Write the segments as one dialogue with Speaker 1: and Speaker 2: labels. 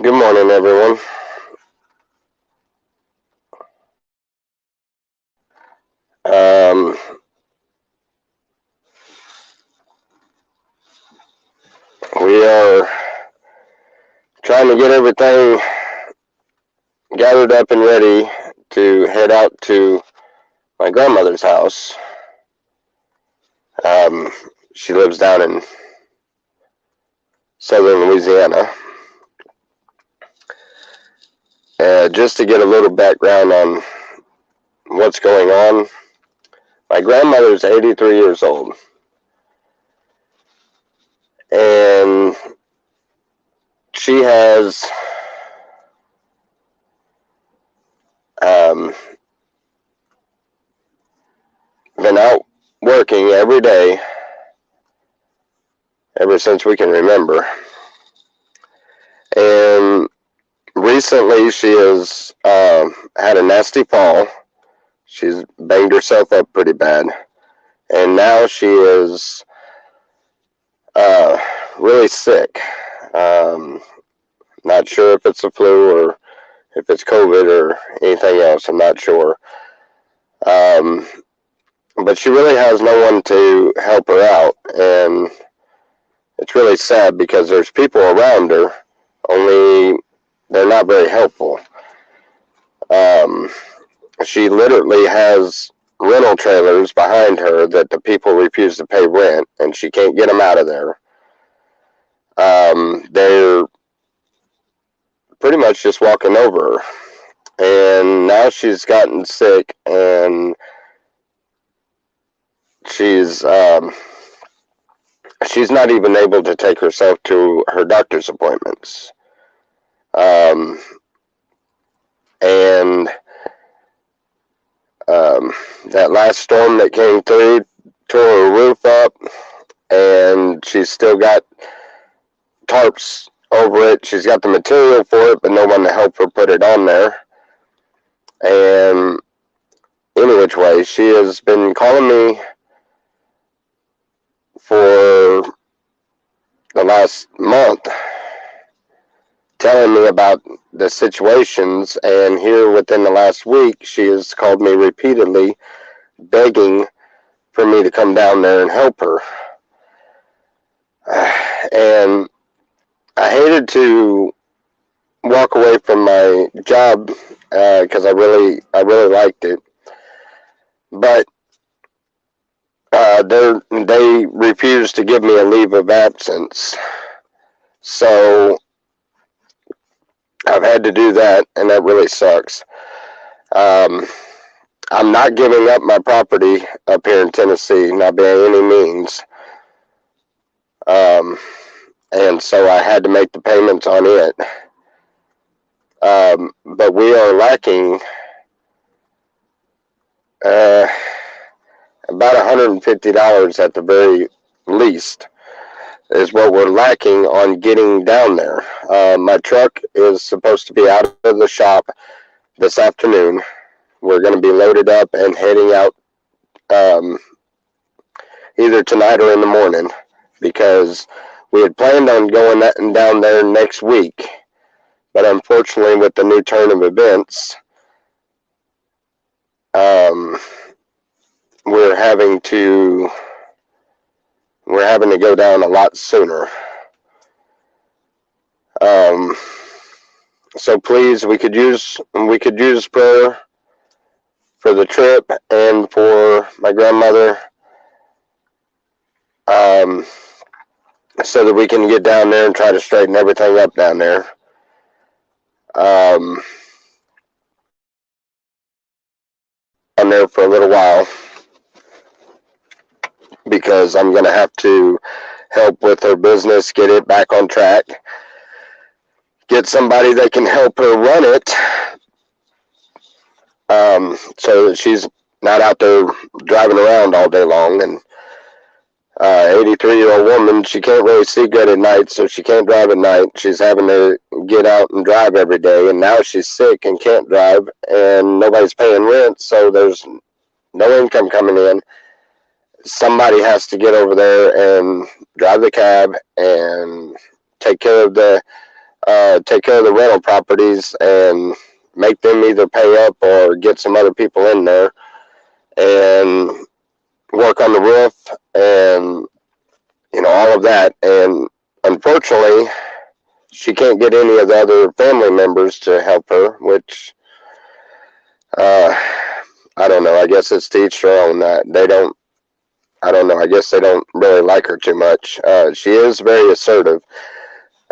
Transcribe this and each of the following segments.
Speaker 1: Good morning, everyone. Um, we are trying to get everything gathered up and ready to head out to my grandmother's house. Um, she lives down in southern Louisiana. Just to get a little background on what's going on, my grandmother's 83 years old, and she has um, been out working every day ever since we can remember. And recently she has had a nasty fall. She's banged herself up pretty bad. And now she is uh, really sick. Um, Not sure if it's the flu or if it's COVID or anything else. I'm not sure. Um, but she really has no one to help her out. And it's really sad because there's people around her, only they're not very helpful. Um, she literally has rental trailers behind her that the people refuse to pay rent, and she can't get them out of there. They're pretty much just walking over her. And now she's gotten sick, and she's she's not even able to take herself to her doctor's appointments. Um, and that last storm that came through tore her roof up, and she's still got tarps over it. She's got the material for it, but no one to help her put it on there. And any which way, she has been calling me for the last month, telling me about the situations, and here within the last week, she has called me repeatedly, begging for me to come down there and help her. And I hated to walk away from my job because I really liked it, but they refused to give me a leave of absence, so I've had to do that, and that really sucks. Um, I'm not giving up my property up here in Tennessee, not by any means. And so I had to make the payments on it. But we are lacking about $150 at the very least is what we're lacking on getting down there. My truck is supposed to be out of the shop this afternoon. We're going to be loaded up and heading out either tonight or in the morning, because we had planned on going down there next week, but unfortunately with the new turn of events, we're having to go down a lot sooner. So please, we could use prayer for the trip and for my grandmother, so that we can get down there and try to straighten everything up down there. Down there for a little while, because I'm going to have to help with her business, get it back on track, get somebody that can help her run it, so that she's not out there driving around all day long. And 83-year-old woman, she can't really see good at night, so she can't drive at night. She's having to get out and drive every day, and now she's sick and can't drive, and nobody's paying rent, so there's no income coming in. Somebody has to get over there and drive the cab and take care of the take care of the rental properties and make them either pay up or get some other people in there and work on the roof and, you know, all of that. And unfortunately, she can't get any of the other family members to help her, which, I don't know. I guess it's to each their own. They don't, I don't know. I guess they don't really like her too much. She is very assertive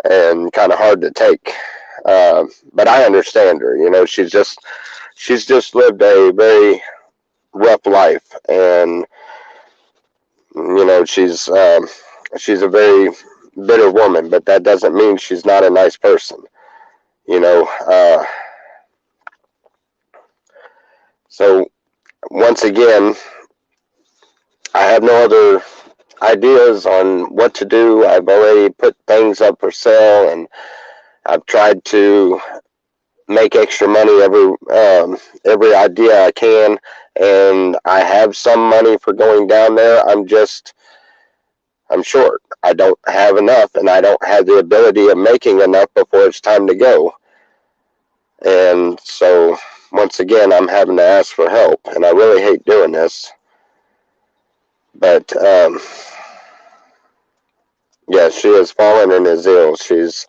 Speaker 1: and kind of hard to take. But I understand her. You know, she's just lived a very rough life, and you know, she's a very bitter woman. But that doesn't mean she's not a nice person. You know, so once again, I have no other ideas on what to do. I've already put things up for sale, and I've tried to make extra money every idea I can, and I have some money for going down there. I'm short. I don't have enough, and I don't have the ability of making enough before it's time to go. And so, once again, I'm having to ask for help, and I really hate doing this. But yeah, she has fallen and is ill. She's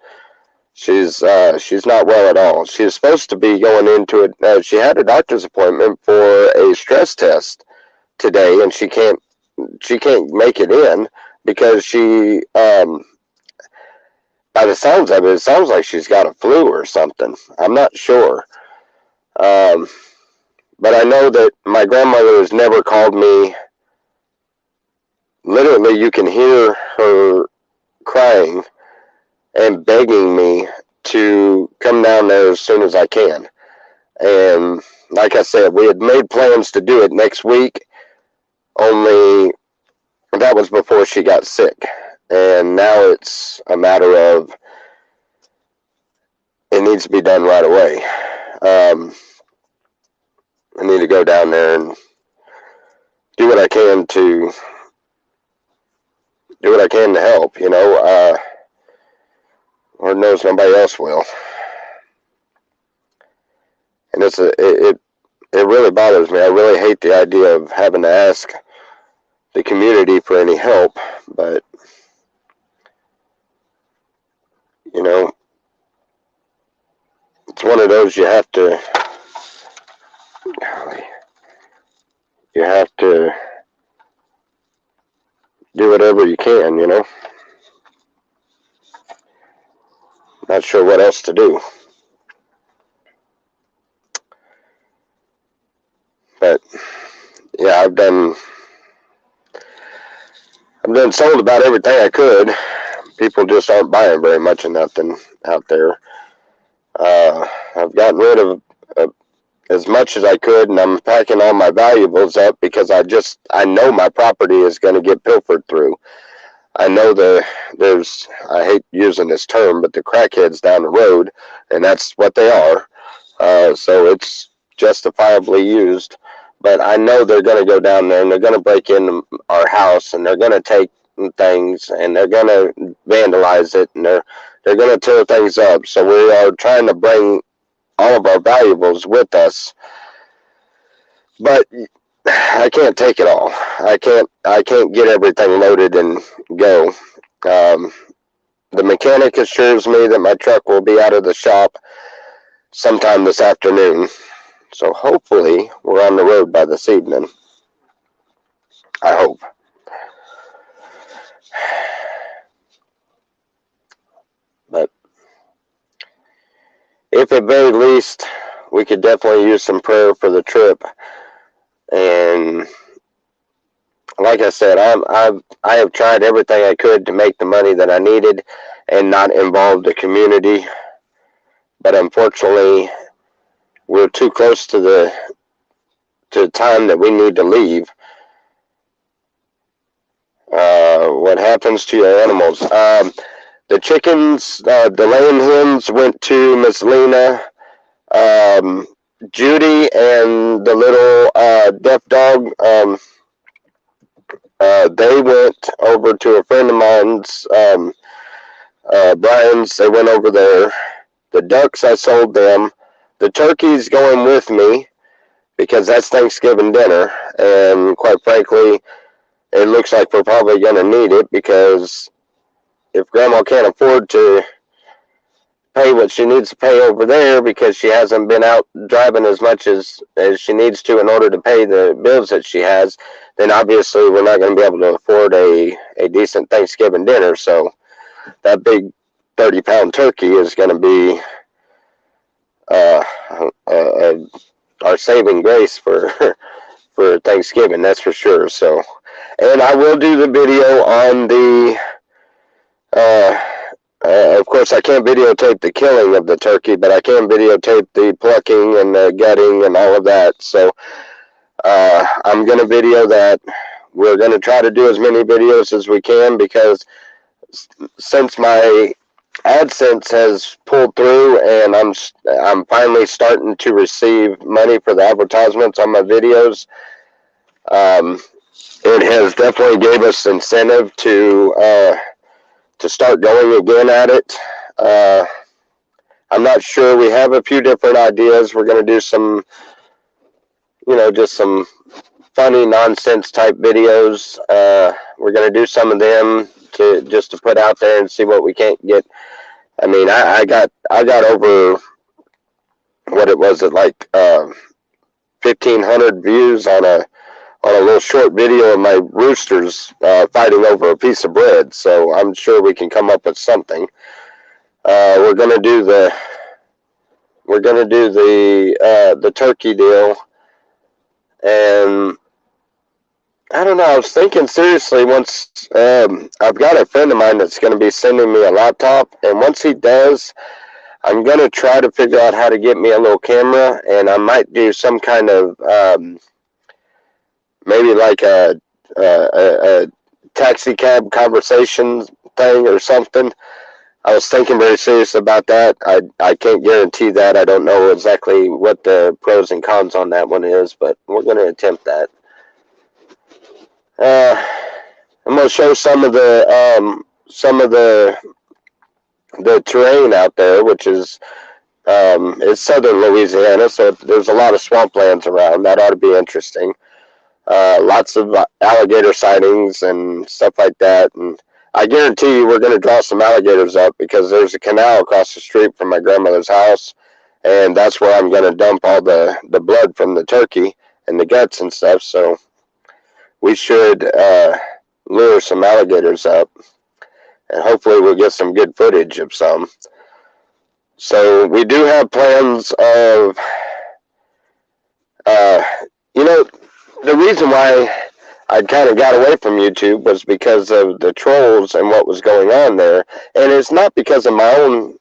Speaker 1: not well at all. She's supposed to be going into it. She had a doctor's appointment for a stress test today, and she can't make it in because she by the sounds of it, it sounds like she's got a flu or something. I'm not sure. But I know that my grandmother has never called me. Literally, you can hear her crying and begging me to come down there as soon as I can. And like I said, we had made plans to do it next week, only that was before she got sick. And now it's a matter of it needs to be done right away. I need to go down there and do what I can to help, you know. Lord knows nobody else will. And it really bothers me. I really hate the idea of having to ask the community for any help, but you know, it's one of those you have to do whatever you can, you know. Not sure what else to do. But yeah, I've done sold about everything I could. People just aren't buying very much of nothing out there. I've gotten rid of as much as I could, and I'm packing all my valuables up because I know my property is going to get pilfered through. I know there's, I hate using this term, but the crackheads down the road, and that's what they are. So it's justifiably used. But I know they're going to go down there and they're going to break into our house and they're going to take things and they're going to vandalize it and they're going to tear things up. So we are trying to bring all of our valuables with us. But I can't take it all. I can't get everything loaded and go. The mechanic assures me that my truck will be out of the shop sometime this afternoon. So hopefully we're on the road by this evening. I hope. But if at very least we could definitely use some prayer for the trip. And like I said, I have tried everything I could to make the money that I needed and not involve the community. But unfortunately, we're too close to the time that we need to leave. What happens to your animals? The chickens, the laying hens went to Miss Lena. Judy and the little deaf dog, they went over to a friend of mine's Brian's, they went over there. The ducks, I sold them. The turkey's going with me because that's Thanksgiving dinner. And quite frankly, it looks like we're probably going to need it because if Grandma can't afford to pay what she needs to pay over there because she hasn't been out driving as much as she needs to in order to pay the bills that she has, then obviously we're not going to be able to afford a decent Thanksgiving dinner. So that big 30-pound turkey is going to be uh, our saving grace for for Thanksgiving, that's for sure. So, and I will do the video on the of course, I can't videotape the killing of the turkey, but I can videotape the plucking and the gutting and all of that. So I'm going to video that. We're going to try to do as many videos as we can because since my AdSense has pulled through and I'm finally starting to receive money for the advertisements on my videos, it has definitely gave us incentive to start going again at it. I'm not sure. We have a few different ideas. We're going to do some, just some funny nonsense type videos. We're going to do some of them to put out there and see what we can't get. I mean, I got over what it was at like 1,500 views on a little short video of my roosters fighting over a piece of bread. So I'm sure we can come up with something. We're gonna do the turkey deal, and I don't know. I was thinking seriously. Once I've got a friend of mine that's going to be sending me a laptop, and once he does, I'm going to try to figure out how to get me a little camera, and I might do some kind of maybe like a taxi cab conversation thing or something. I was thinking very serious about that. I can't guarantee that. I don't know exactly what the pros and cons on that one is, but we're going to attempt that. I'm going to show some of the terrain out there, which is it's southern Louisiana, so there's a lot of swamplands around. That ought to be interesting. Lots of alligator sightings and stuff like that, and I guarantee you we're going to draw some alligators up because there's a canal across the street from my grandmother's house, and that's where I'm going to dump all the blood from the turkey and the guts and stuff. So we should lure some alligators up, and hopefully we'll get some good footage of some. So we do have plans of, the reason why I kind of got away from YouTube was because of the trolls and what was going on there, and it's not because of my own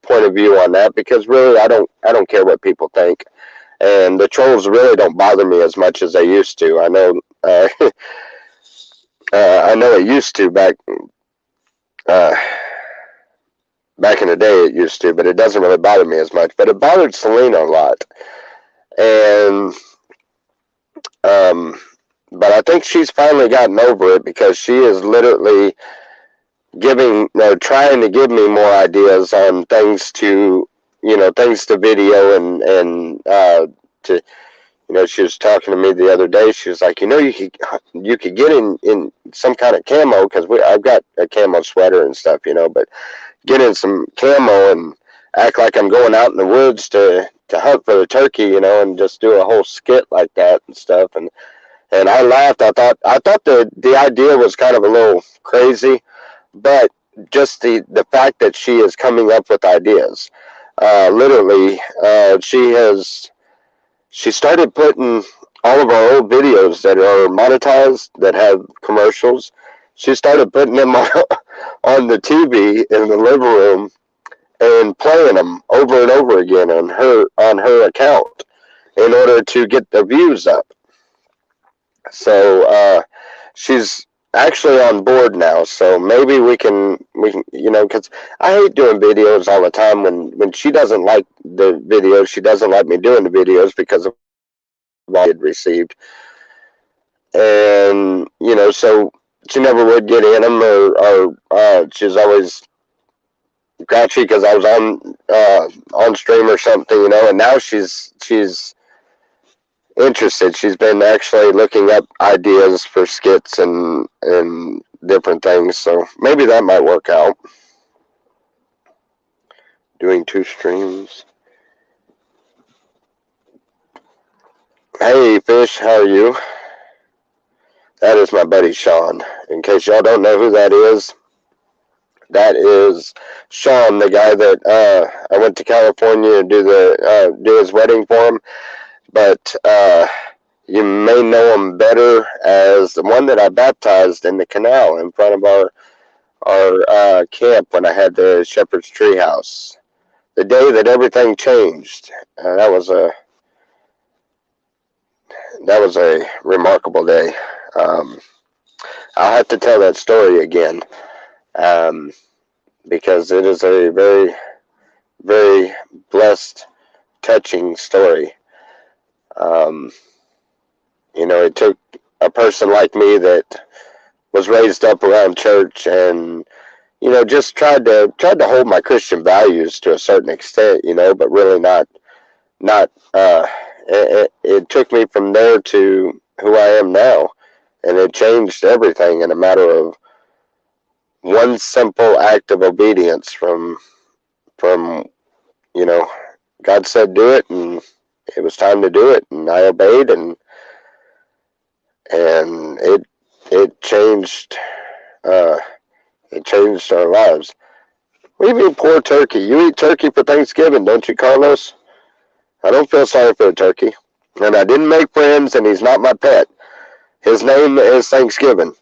Speaker 1: point of view on that, because really I don't care what people think, and the trolls really don't bother me as much as they used to. I know I know it used to back in the day, it used to, but it doesn't really bother me as much. But it bothered Selena a lot, and but I think she's finally gotten over it because she is literally trying to give me more ideas on things to, things to video and to, she was talking to me the other day. She was like, you could get in some kind of camo because I've got a camo sweater and stuff, but get in some camo and act like I'm going out in the woods to hunt for the turkey, and just do a whole skit like that and stuff. And I laughed. I thought the idea was kind of a little crazy, but just the fact that she is coming up with ideas. Literally, she started putting all of our old videos that are monetized, that have commercials. She started putting them on the TV in the living room and playing them over and over again on her account in order to get the views up. So she's actually on board now. So maybe we can, because I hate doing videos all the time when she doesn't like the videos. She doesn't like me doing the videos because of what I had received. And, so she never would get in them or she's always grouchy because I was on stream or something, and now she's interested. She's been actually looking up ideas for skits and different things, so maybe that might work out. Doing 2 streams. Hey, Fish, how are you? That is my buddy Sean. In case y'all don't know who that is Sean, the guy that I went to California to do his wedding for him. But you may know him better as the one that I baptized in the canal in front of our camp when I had the Shepherd's Treehouse. The day that everything changed. That was a remarkable day. I'll have to tell that story again, because it is a very, very blessed, touching story. It took a person like me that was raised up around church and just tried to hold my Christian values to a certain extent, but really not. It took me from there to who I am now, and it changed everything in a matter of one simple act of obedience from God said do it, and it was time to do it, and I obeyed, and it changed our lives. What do you mean poor turkey? You eat turkey for Thanksgiving, don't you, Carlos? I don't feel sorry for the turkey. And I didn't make friends, and he's not my pet. His name is Thanksgiving.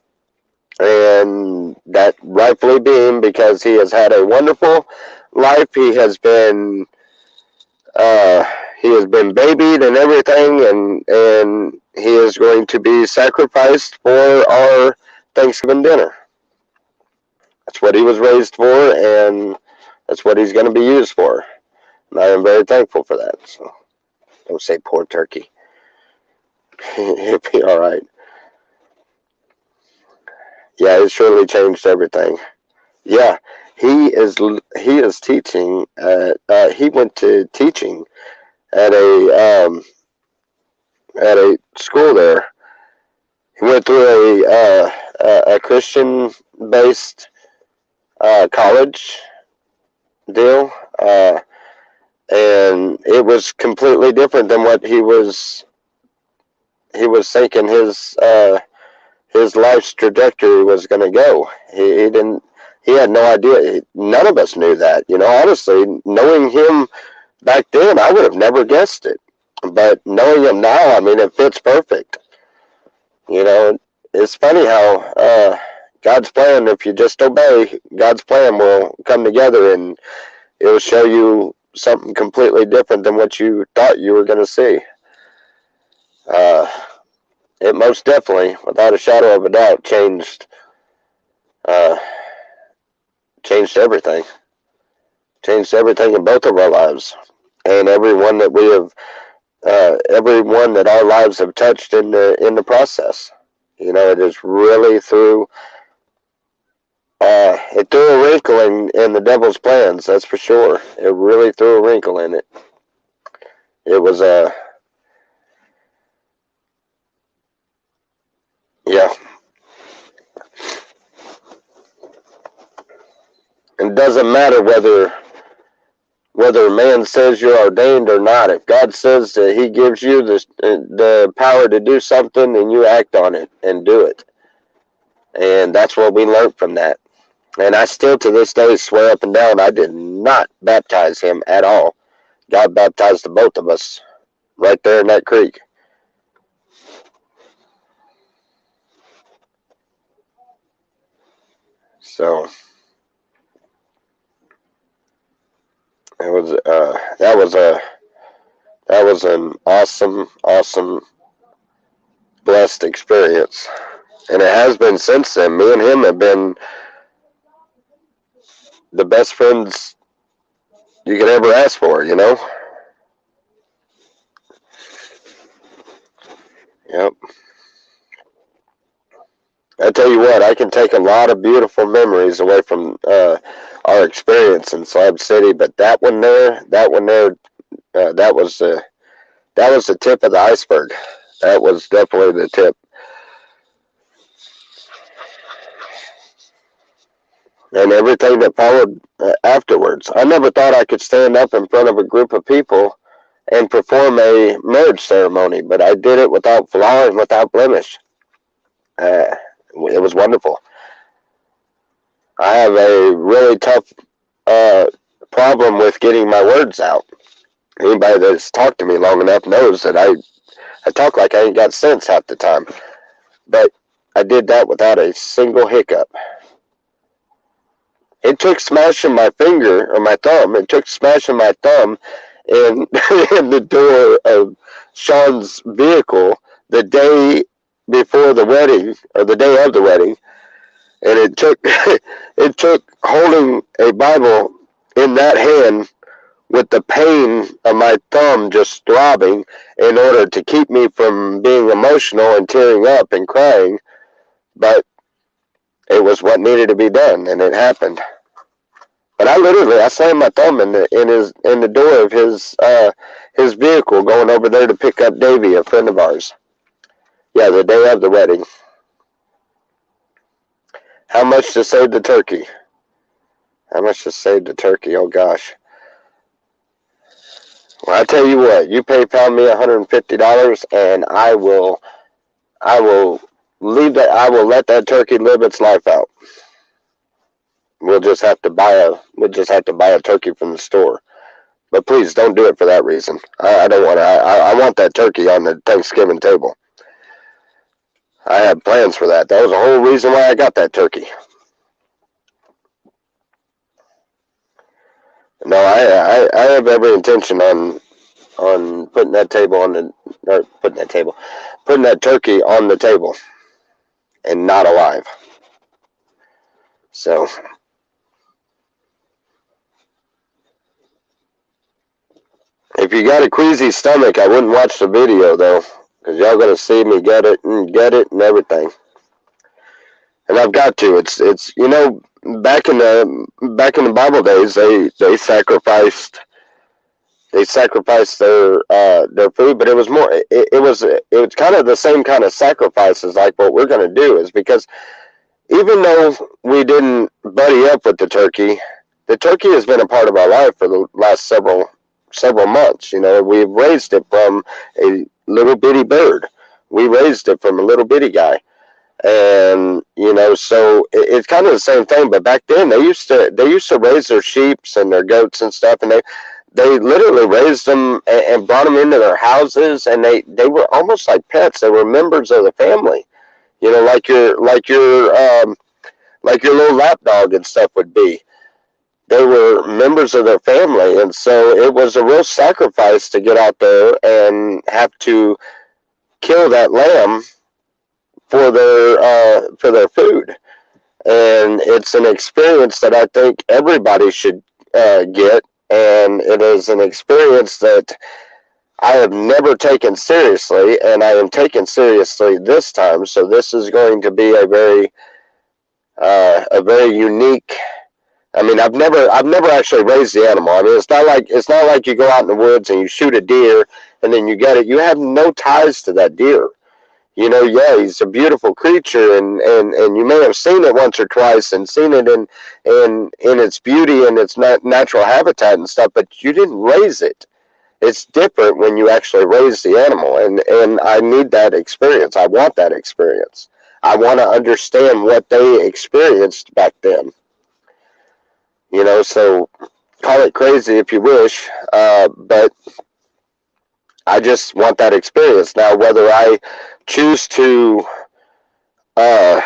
Speaker 1: And that rightfully being because he has had a wonderful life. He has been babied and everything, and he is going to be sacrificed for our Thanksgiving dinner. That's what he was raised for, and that's what he's going to be used for. And I am very thankful for that. So don't say poor turkey. He'll be all right. Yeah, it surely changed everything. Yeah, he is teaching. He went to teaching at a school there. He went through a Christian based college deal, and it was completely different than what he was thinking his life's trajectory was going to go. He had no idea. None of us knew that. Honestly, knowing him back then, I would have never guessed it. But knowing him now, I mean, it fits perfect. It's funny how God's plan, if you just obey, God's plan will come together, and it will show you something completely different than what you thought you were going to see. It most definitely, without a shadow of a doubt, changed everything. Changed everything in both of our lives, and everyone that our lives have touched in the process. It is really threw a wrinkle in the devil's plans. That's for sure. It really threw a wrinkle in it. It was yeah. It doesn't matter whether a man says you're ordained or not. If God says that he gives you the power to do something, then you act on it and do it. And that's what we learned from that. And I still to this day swear up and down I did not baptize him at all. God baptized the both of us right there in that creek. So it was that was an awesome blessed experience. And it has been since then. Me and him have been the best friends you could ever ask for, Yep. I tell you what, I can take a lot of beautiful memories away from our experience in Slab City, but that was the tip of the iceberg. That was definitely the tip. And everything that followed afterwards. I never thought I could stand up in front of a group of people and perform a marriage ceremony, but I did it without flaw and without blemish. It was wonderful. I have a really tough uh, problem with getting my words out. Anybody that's talked to me long enough knows that I talk like I ain't got sense half the time. But I did that without a single hiccup. It took smashing my finger or my thumb. It took smashing my thumb in in the door of Sean's vehicle the day before the wedding or the day of the wedding, and it took it took holding a Bible in that hand with the pain of my thumb just throbbing in order to keep me from being emotional and tearing up and crying. But it was what needed to be done, and it happened. But I slammed my thumb in the door of his vehicle going over there to pick up Davy, a friend of ours. Yeah, the day of the wedding. How much to save the turkey? How much to save the turkey? Oh gosh. Well, I tell you what, you PayPal me $150, and I will leave that. I will let that turkey live its life out. We'll just have to buy a turkey from the store. But please don't do it for that reason. I don't want to. I want that turkey on the Thanksgiving table. I had plans for that. That was the whole reason why I got that turkey. No, I have every intention on putting that table on the or putting that turkey on the table and not alive. So if you got a queasy stomach, I wouldn't watch the video though, because y'all gonna see me get it and everything. And I've got to. It's back in the Bible days, they sacrificed their food, but it was more it was kind of the same kind of sacrifices like what we're gonna do is because even though we didn't buddy up with the turkey has been a part of our life for the last several months. You know, we've raised it from a little bitty bird. We raised it from a little bitty guy. And so it's kind of the same thing. But back then, they used to raise their sheeps and their goats and stuff, and they literally raised them and brought them into their houses, and they were almost like pets. They were members of the family, like your little lap dog and stuff would be. They were members of their family, and so it was a real sacrifice to get out there and have to kill that lamb for their food. And it's an experience that I think everybody should get, and it is an experience that I have never taken seriously, and I am taken seriously this time. So this is going to be a very unique. I mean, I've never actually raised the animal. I mean, it's not like you go out in the woods and you shoot a deer and then you get it. You have no ties to that deer. Yeah, he's a beautiful creature, and you may have seen it once or twice and seen it in its beauty and its natural habitat and stuff, but you didn't raise it. It's different when you actually raise the animal, and I need that experience. I want that experience. I want to understand what they experienced back then. So call it crazy if you wish, but I just want that experience. Now, whether I choose to uh,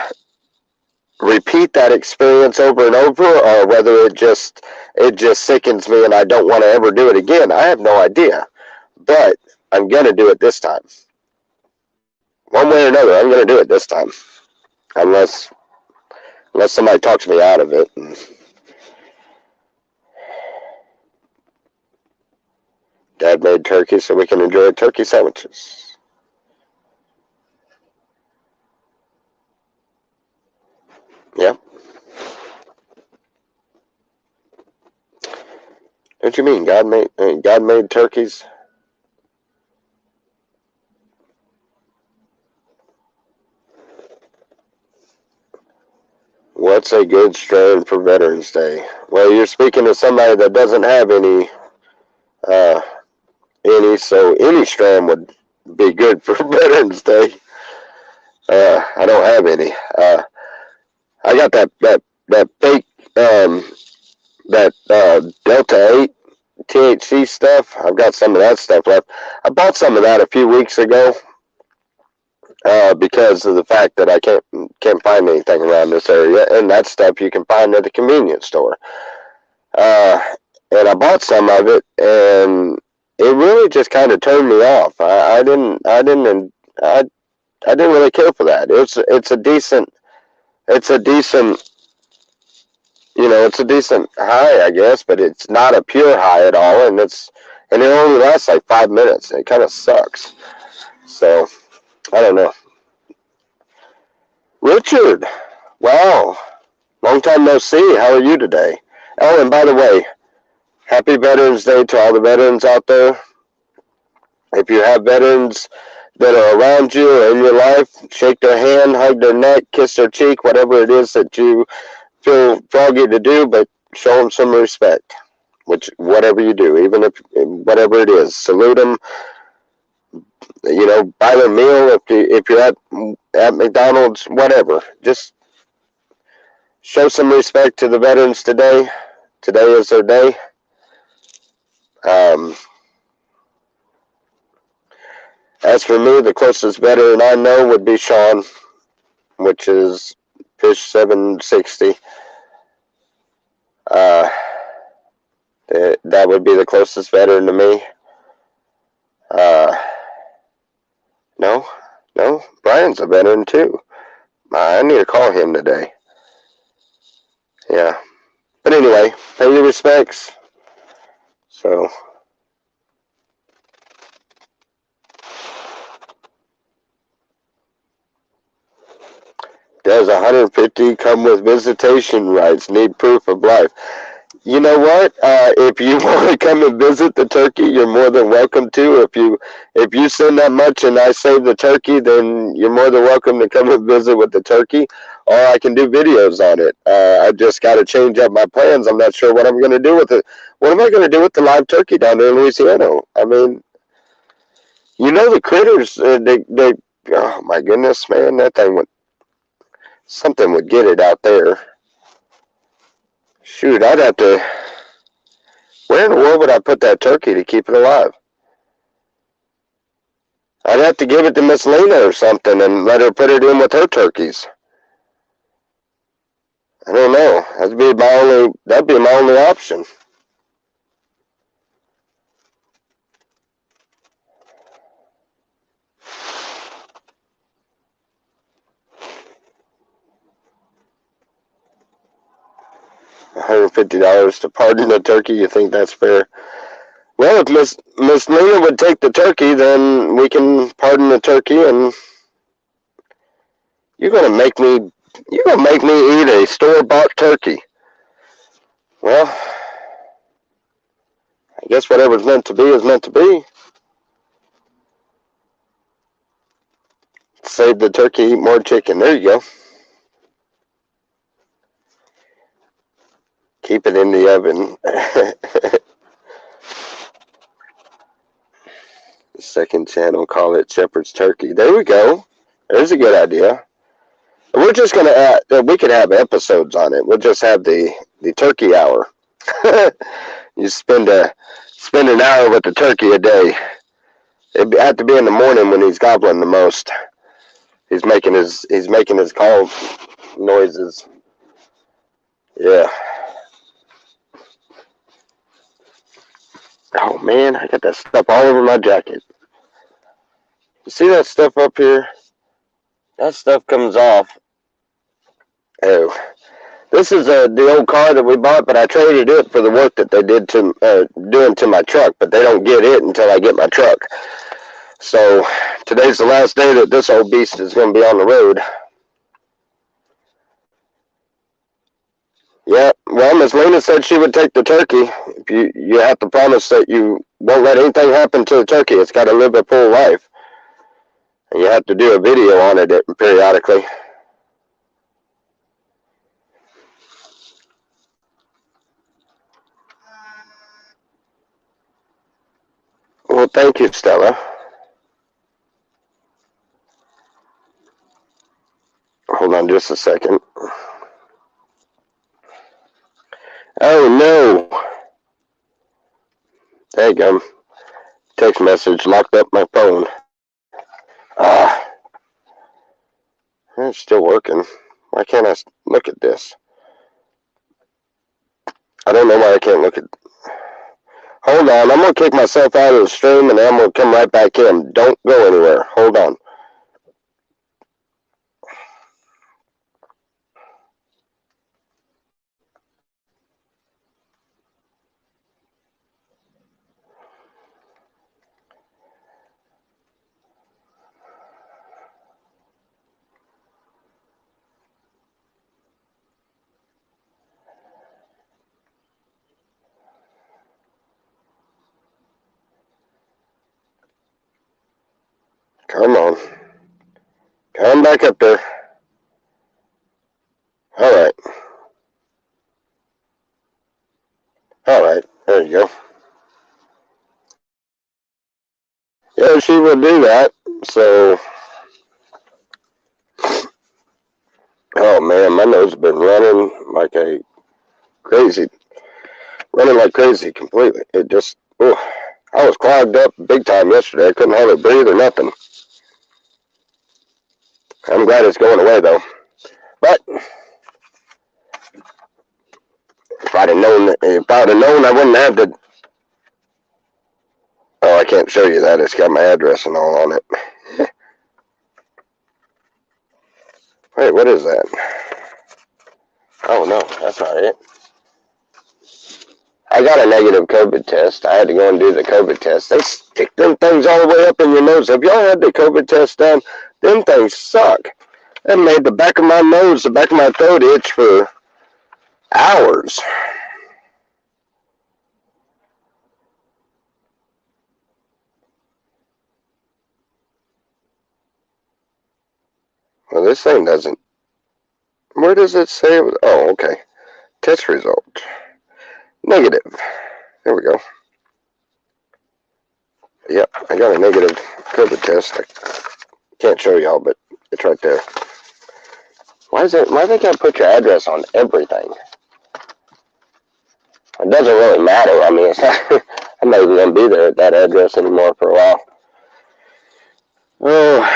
Speaker 1: repeat that experience over and over, or whether it just sickens me and I don't want to ever do it again, I have no idea. But I'm gonna do it this time. One way or another, I'm gonna do it this time, unless somebody talks me out of it. Dad made turkey so we can enjoy turkey sandwiches. What you mean? God made turkeys? What's a good strain for Veterans Day? Well, you're speaking to somebody that doesn't have uh, so any strain would be good for Veterans Day. I don't have any. I got that fake that Delta 8 THC stuff. I've got some of that stuff left. I bought some of that a few weeks ago because of the fact that I can't find anything around this area, and that stuff you can find at the convenience store. Uh, and I bought some of it, and it really just kind of turned me off. I didn't really care for that. It's a decent it's a decent high, I guess, but it's not a pure high at all, and it only lasts like 5 minutes. It kind of sucks. So I don't know. Richard, wow, long time no see. How are you today? Oh, and by the way, happy Veterans Day to all the veterans out there. If you have veterans that are around you or in your life, shake their hand, hug their neck, kiss their cheek, whatever it is that you feel froggy to do, but show them some respect. Whatever you do, even if whatever it is, salute them. Buy their meal if you're at McDonald's, whatever. Just show some respect to the veterans today. Today is their day. As for me, the closest veteran I know would be Sean, which is Fish 760. That would be the closest veteran to me. No, Brian's a veteran too. I need to call him today. Yeah. But anyway, pay your respects. So. Does 150 come with visitation rights? Need proof of life. You know what? If you want to come and visit the turkey, you're more than welcome to. If you send that much and I save the turkey, then you're more than welcome to come and visit with the turkey. Or I can do videos on it. I just got to change up my plans. I'm not sure what I'm going to do with it. What am I going to do with the live turkey down there in Louisiana? I mean, the critters. Oh my goodness, man, that thing something would get it out there. Shoot, I'd have to. Where in the world would I put that turkey to keep it alive? I'd have to give it to Miss Lena or something and let her put it in with her turkeys. I don't know. That'd be my only option. $150 to pardon a turkey. You think that's fair? Well, if Miss Lena would take the turkey, then we can pardon the turkey, and you're gonna make me eat a store-bought turkey. Well, I guess whatever's meant to be is meant to be. Save the turkey, eat more chicken. There you go. Keep it in the oven. Second channel, call it Shepherd's Turkey. There we go. There's a good idea. We're just going to add, we could have episodes on it. We'll just have the turkey hour. You spend an hour with the turkey a day. It'd have to be in the morning when he's gobbling the most. He's making his call noises. Yeah. Oh man, I got that stuff all over my jacket. You see that stuff up here? That stuff comes off. Oh, this is the old car that we bought, but I traded it for the work that they did doing to my truck. But they don't get it until I get my truck. So today's the last day that this old beast is going to be on the road. Yeah, well, Miss Lena said she would take the turkey. If you have to promise that you won't let anything happen to the turkey. It's got to live a full life. And you have to do a video on it periodically. Well, thank you, Stella. Hold on just a second. Oh, no. There you go. Text message locked up my phone. Ah, it's still working. Why can't I look at this? I don't know why I can't look at. Hold on, I'm gonna kick myself out of the stream and then I'm gonna come right back in. Don't go anywhere. Hold on. Come on. Come back up there. Alright. Alright. There you go. Yeah, she will do that. So, oh man, my nose has been running like crazy completely. It just, oh, I was clogged up big time yesterday. I couldn't hardly breathe or nothing. I'm glad it's going away though. But if I'd have known, I wouldn't have to. Oh, I can't show you that. It's got my address and all on it. Wait, what is that? Oh no, that's not it. I got a negative COVID test. I had to go and do the COVID test. They stick them things all the way up in your nose. Have y'all had the COVID test done? Them things suck. That made the back of my nose, the back of my throat itch for hours. Well, this thing doesn't. Where does it say? Oh, okay. Test result. Negative. There we go. Yep, I got a negative COVID test. I can't show y'all, but it's right there. Why they can't put your address on everything? It doesn't really matter. I mean, it's not, I'm not even going to be there at that address anymore for a while. Oh.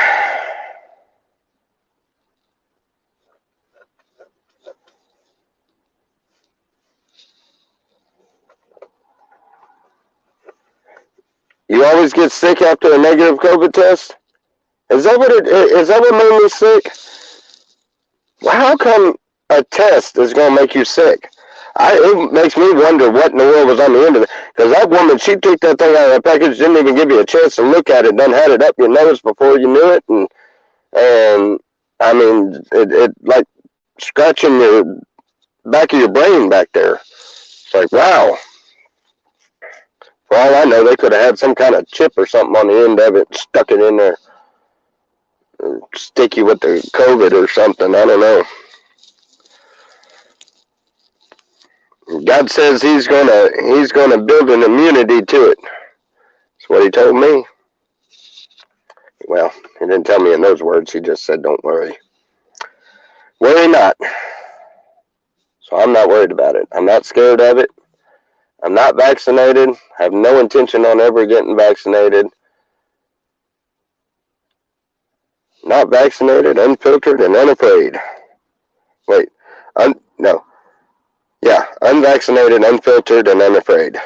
Speaker 1: You always get sick after a negative COVID test? Is that what made me sick? Well, how come a test is going to make you sick? It makes me wonder what in the world was on the end of it. Because that woman, she took that thing out of the package, didn't even give you a chance to look at it, done had it up your nose before you knew it, and I mean, it like scratching your back of your brain back there. It's like, wow. For all I know, they could have had some kind of chip or something on the end of it, stuck it in there, stick you with the COVID or something. I don't know. God says he's gonna build an immunity to it. That's what he told me. Well, he didn't tell me in those words. He just said, "Don't worry, worry not." So I'm not worried about it. I'm not scared of it. I'm not vaccinated. I have no intention on ever getting vaccinated. Not vaccinated, unfiltered, and unafraid. Wait, no. Yeah, unvaccinated, unfiltered, and unafraid.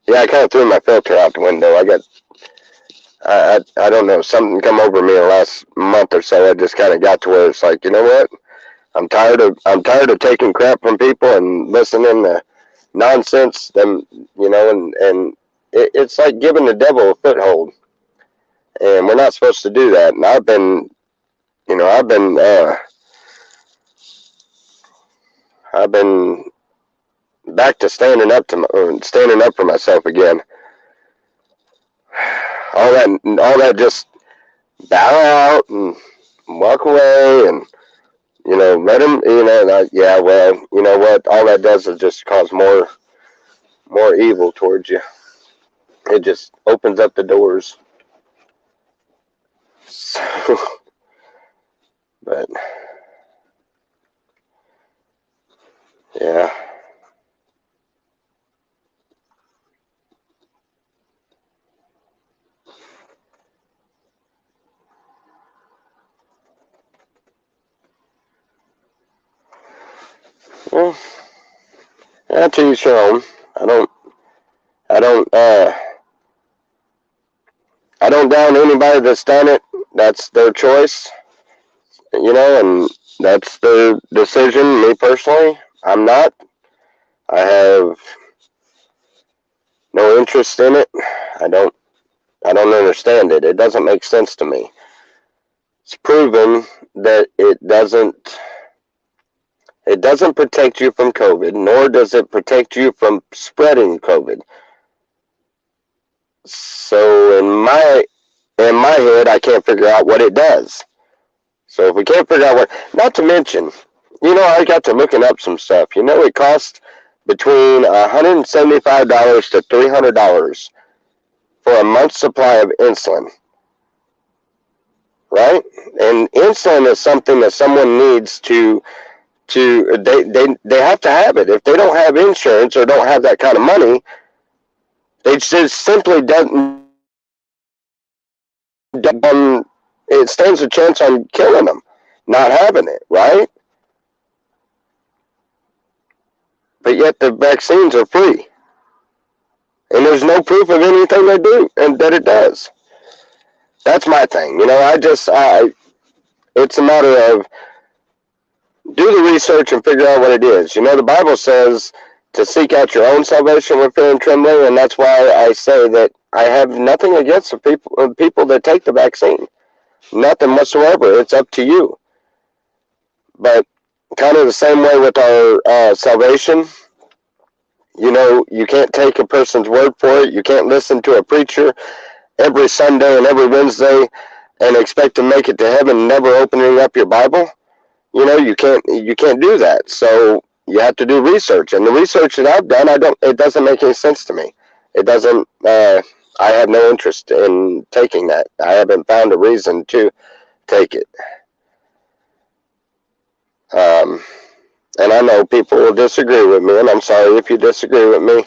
Speaker 1: Yeah, I kind of threw my filter out the window. I don't know, something come over me the last month or so. I just kind of got to where it's like, you know what? I'm tired of taking crap from people and listening to nonsense. Them, and it's like giving the devil a foothold, and we're not supposed to do that. And I've been I've been back to standing up for myself again. All that just bow out and walk away, and let him. Yeah. Well, you know what? All that does is just cause more evil towards you. It just opens up the doors. So, but yeah. Well, to each your own. I don't. I don't. I don't down anybody that's done it. That's their choice. And that's their decision. Me personally, I'm not. I have no interest in it. I don't. I don't understand it. It doesn't make sense to me. It's proven that it doesn't. It doesn't protect you from COVID, nor does it protect you from spreading COVID. So in my head, I can't figure out what it does. So if we can't figure out what, not to mention, I got to looking up some stuff. It costs between $175 to $300 for a month's supply of insulin, right? And insulin is something that someone needs they have to have it. If they don't have insurance or don't have that kind of money, it just simply doesn't. It stands a chance on killing them, not having it, right? But yet the vaccines are free, and there's no proof of anything they do and that it does. That's my thing. It's a matter of do the research and figure out what it is. The Bible says to seek out your own salvation with fear and trembling, and that's why I say that I have nothing against the people that take the vaccine. Nothing whatsoever. It's up to you. But kind of the same way with our salvation. You can't take a person's word for it. You can't listen to a preacher every Sunday and every Wednesday and expect to make it to heaven never opening up your Bible. You can't do that. So you have to do research. And the research that I've done, it doesn't make any sense to me. It doesn't, I have no interest in taking that. I haven't found a reason to take it. And I know people will disagree with me, and I'm sorry if you disagree with me.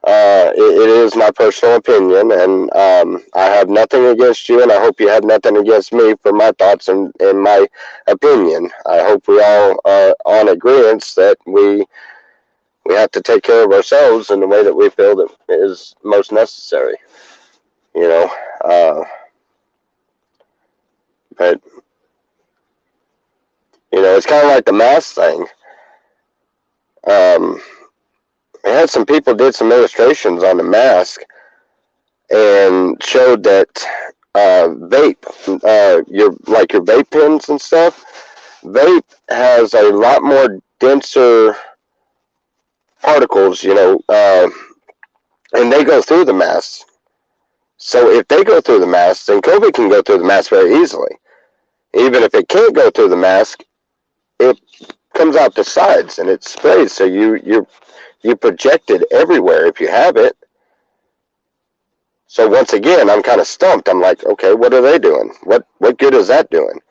Speaker 1: It is my personal opinion, and I have nothing against you, and I hope you have nothing against me for my thoughts and my opinion. I hope we all are on agreement that we have to take care of ourselves in the way that we feel that is most necessary. But it's kind of like the mask thing. I had some people did some illustrations on the mask and showed that your vape pens and stuff, vape has a lot more denser particles, and they go through the mask. So if they go through the mask, then COVID can go through the mask very easily. Even if it can't go through the mask, it comes out the sides and it sprays. So you project it everywhere if you have it. So once again, I'm kind of stumped. I'm like, okay, what are they doing? What good is that doing?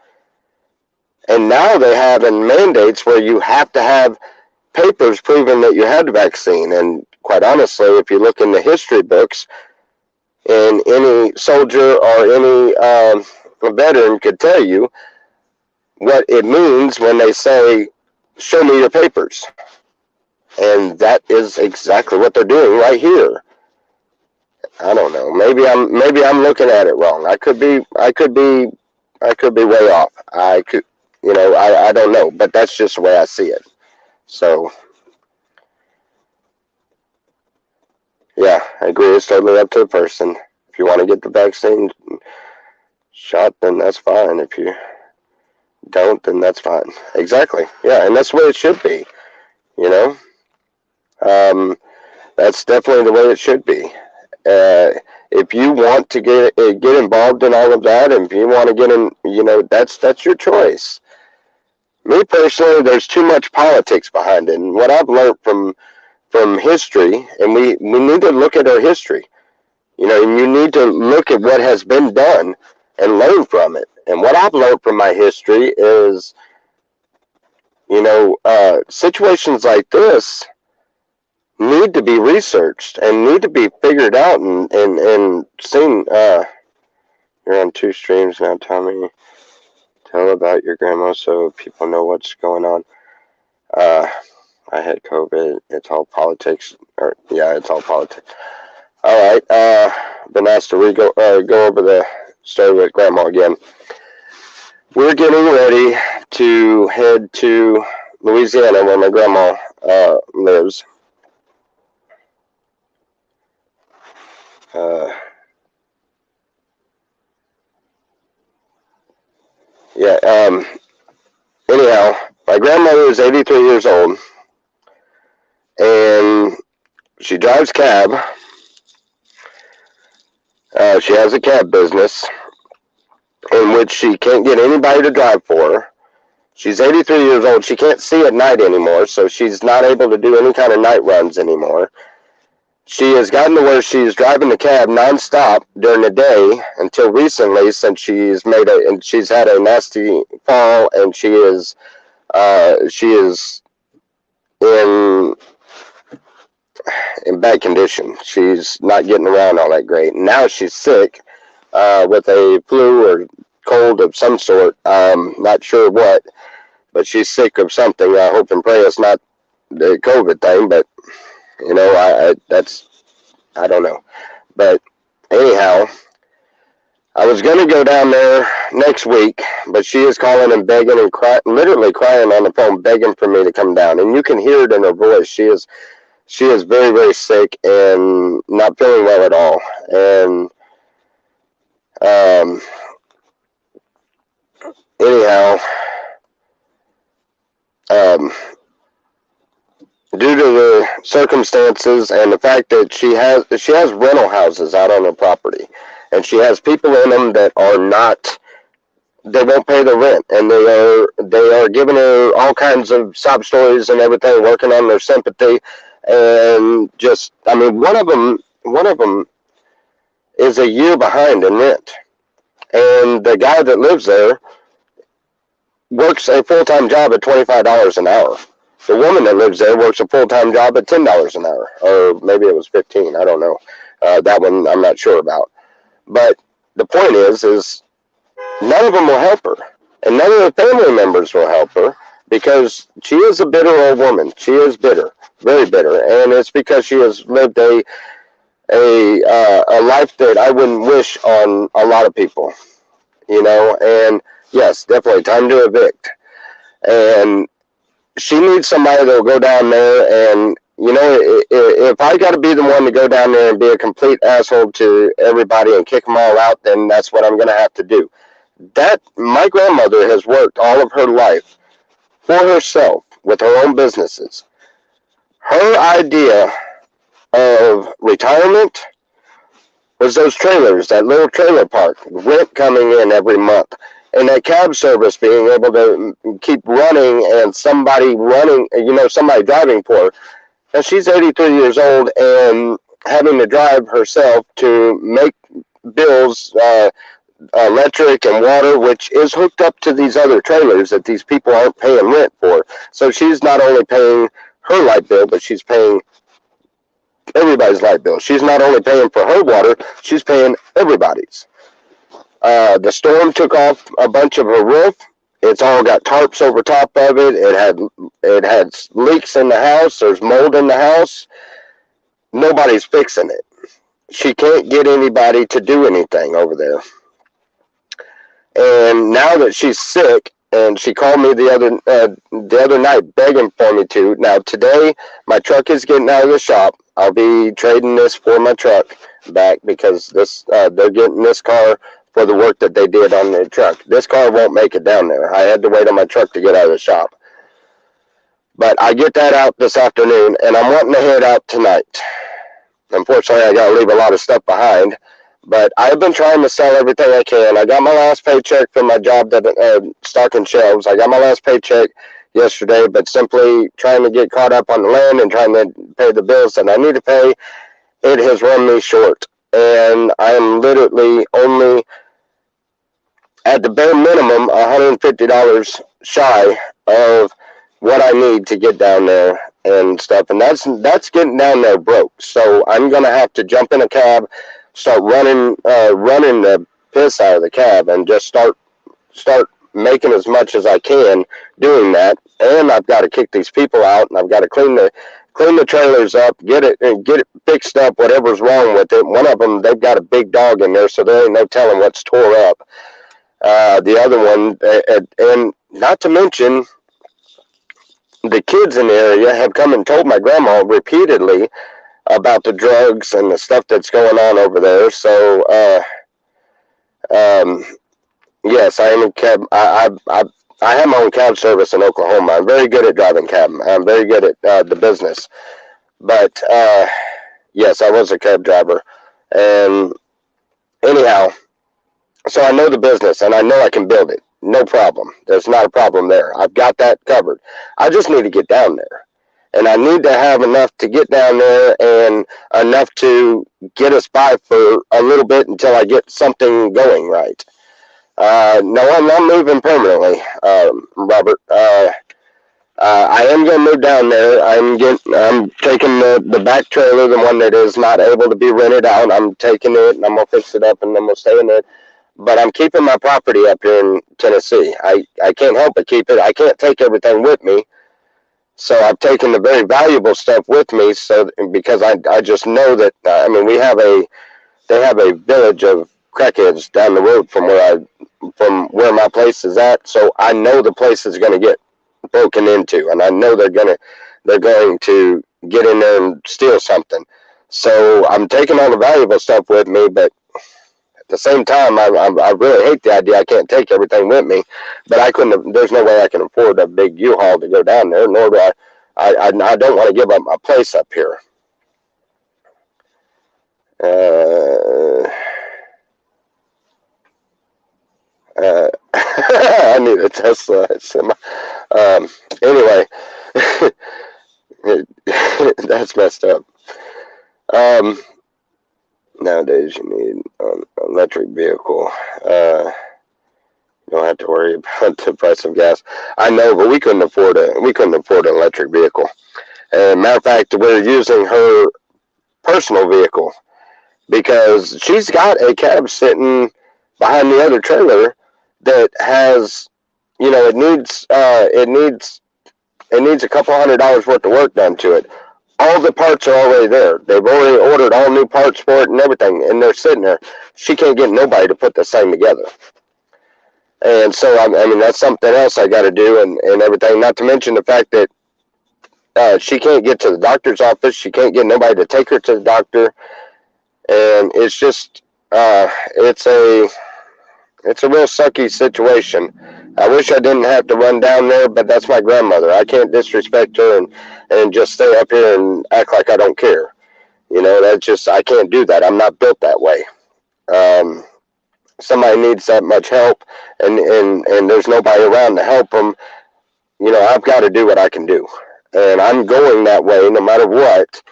Speaker 1: And now they have in mandates where you have to have papers proving that you had the vaccine. And quite honestly, if you look in the history books, and any soldier or any veteran could tell you what it means when they say, show me your papers. And that is exactly what they're doing right here. I don't know. Maybe I'm looking at it wrong. I could be way off. I don't know, but that's just the way I see it. So yeah, I agree. It's totally up to the person. If you want to get the vaccine shot, then that's fine. If you don't, then that's fine. Exactly. Yeah, and that's the way it should be. You know, that's definitely the way it should be. If you want to get involved in all of that, and if you want to get in, that's your choice. Me personally, there's too much politics behind it, and what I've learned from history, and we need to look at our history. And you need to look at what has been done and learn from it. And what I've learned from my history is, situations like this need to be researched and need to be figured out and seen. You're on 2 streams now, Tommy. Tell about your grandma so people know what's going on. I had COVID. It's all politics. It's all politics. All right. Been asked to go over the story with Grandma again. We're getting ready to head to Louisiana, where my grandma lives. Anyhow, my grandmother is 83 years old, and she drives cab. She has a cab business in which she can't get anybody to drive for her. She's 83 years old. She can't see at night anymore, so she's not able to do any kind of night runs anymore. She has gotten to where she's driving the cab nonstop during the day until recently, since she's had a nasty fall, and she is in bad condition. She's not getting around all that great. Now she's sick with a flu or cold of some sort. Not sure what, but she's sick of something. I hope and pray it's not the COVID thing, but I don't know. But anyhow, I was going to go down there next week, but she is calling and begging and literally crying on the phone, begging for me to come down. And you can hear it in her voice. She is very, very sick and not feeling well at all. And anyhow, due to the circumstances and the fact that she has rental houses out on her property, and she has people in them that they won't pay the rent, and they are giving her all kinds of sob stories and everything, working on their sympathy, and one of them is a year behind in rent, and the guy that lives there works a full-time job at $25 an hour. The woman that lives there works a full-time job at $10 an hour, or maybe it was $15. I don't know. That one I'm not sure about. But the point is none of them will help her, and none of the family members will help her, because she is a bitter old woman. She is bitter, very bitter, and it's because she has lived a life that I wouldn't wish on a lot of people, And yes, definitely time to evict, and she needs somebody that will go down there and, if I got to be the one to go down there and be a complete asshole to everybody and kick them all out, then that's what I'm going to have to do. My grandmother has worked all of her life for herself with her own businesses. Her idea of retirement was those trailers, that little trailer park, rent coming in every month, and that cab service being able to keep running, and somebody driving for her. And she's 83 years old and having to drive herself to make bills, electric and water, which is hooked up to these other trailers that these people aren't paying rent for. So she's not only paying her light bill, but she's paying everybody's light bill. She's not only paying for her water, she's paying everybody's. The storm took off a bunch of her roof. It's all got tarps over top of it. It had leaks in the house. There's mold in the house. Nobody's fixing it. She can't get anybody to do anything over there. And now that she's sick, and she called me the other night begging for me to. Now today, my truck is getting out of the shop. I'll be trading this for my truck back, because they're getting this car for the work that they did on their truck. This car won't make it down there. I had to wait on my truck to get out of the shop. But I get that out this afternoon, and I'm wanting to head out tonight. Unfortunately, I got to leave a lot of stuff behind. But I've been trying to sell everything I can. I got my last paycheck from my job that stocking shelves. I got my last paycheck yesterday, but simply trying to get caught up on the land and trying to pay the bills that I need to pay. It has run me short, and I am literally only at the bare minimum $150 shy of what I need to get down there and stuff, and that's getting down there broke. So I'm gonna have to jump in a cab, start running the piss out of the cab, and just start making as much as I can doing that. And I've got to kick these people out, and I've got to clean the trailers up, get it fixed up, whatever's wrong with it. One of them, they've got a big dog in there, so there ain't no telling what's tore up. The other one, and not to mention, the kids in the area have come and told my grandma repeatedly about the drugs and the stuff that's going on over there. So, yes, I am a cab. I have my own cab service in Oklahoma. I'm very good at driving cab. I'm very good at the business. But yes, I was a cab driver, and anyhow, so I know the business, and I know I can build it. No problem. There's not a problem there. I've got that covered. I just need to get down there. And I need to have enough to get down there and enough to get us by for a little bit until I get something going right. No, I'm not moving permanently, Robert. I am going to move down there. I'm taking the back trailer, the one that is not able to be rented out. I'm taking it and I'm going to fix it up and I'm going to stay in it. But I'm keeping my property up here in Tennessee. I can't help but keep it. I can't take everything with me. So I've taken the very valuable stuff with me. So because I just know that, I mean, they have a village of crackheads down the road from where my place is at. So I know the place is going to get broken into, and I know they're going to get in there and steal something. So I'm taking all the valuable stuff with me, but at the same time, I really hate the idea I can't take everything with me, but I couldn't. There's no way I can afford a big U-Haul to go down there. Nor do I don't want to give up my place up here. I need a Tesla. Anyway, that's messed up. Nowadays, you need an electric vehicle. You don't have to worry about the price of gas. I know, but we couldn't afford an electric vehicle. Matter of fact, we're using her personal vehicle because she's got a cab sitting behind the other trailer that has, it needs a couple $100 worth of work done to it. All the parts are already there. They've already ordered all new parts for it and everything, and they're sitting there. She can't get nobody to put this thing together. And so, I mean, that's something else I got to do and everything. Not to mention the fact that she can't get to the doctor's office. She can't get nobody to take her to the doctor. And it's just, it's a real sucky situation. I wish I didn't have to run down there, but that's my grandmother. I can't disrespect her and just stay up here and act like I don't care. I can't do that. I'm not built that way. Somebody needs that much help, and there's nobody around to help them. I've got to do what I can do, and I'm going that way no matter what.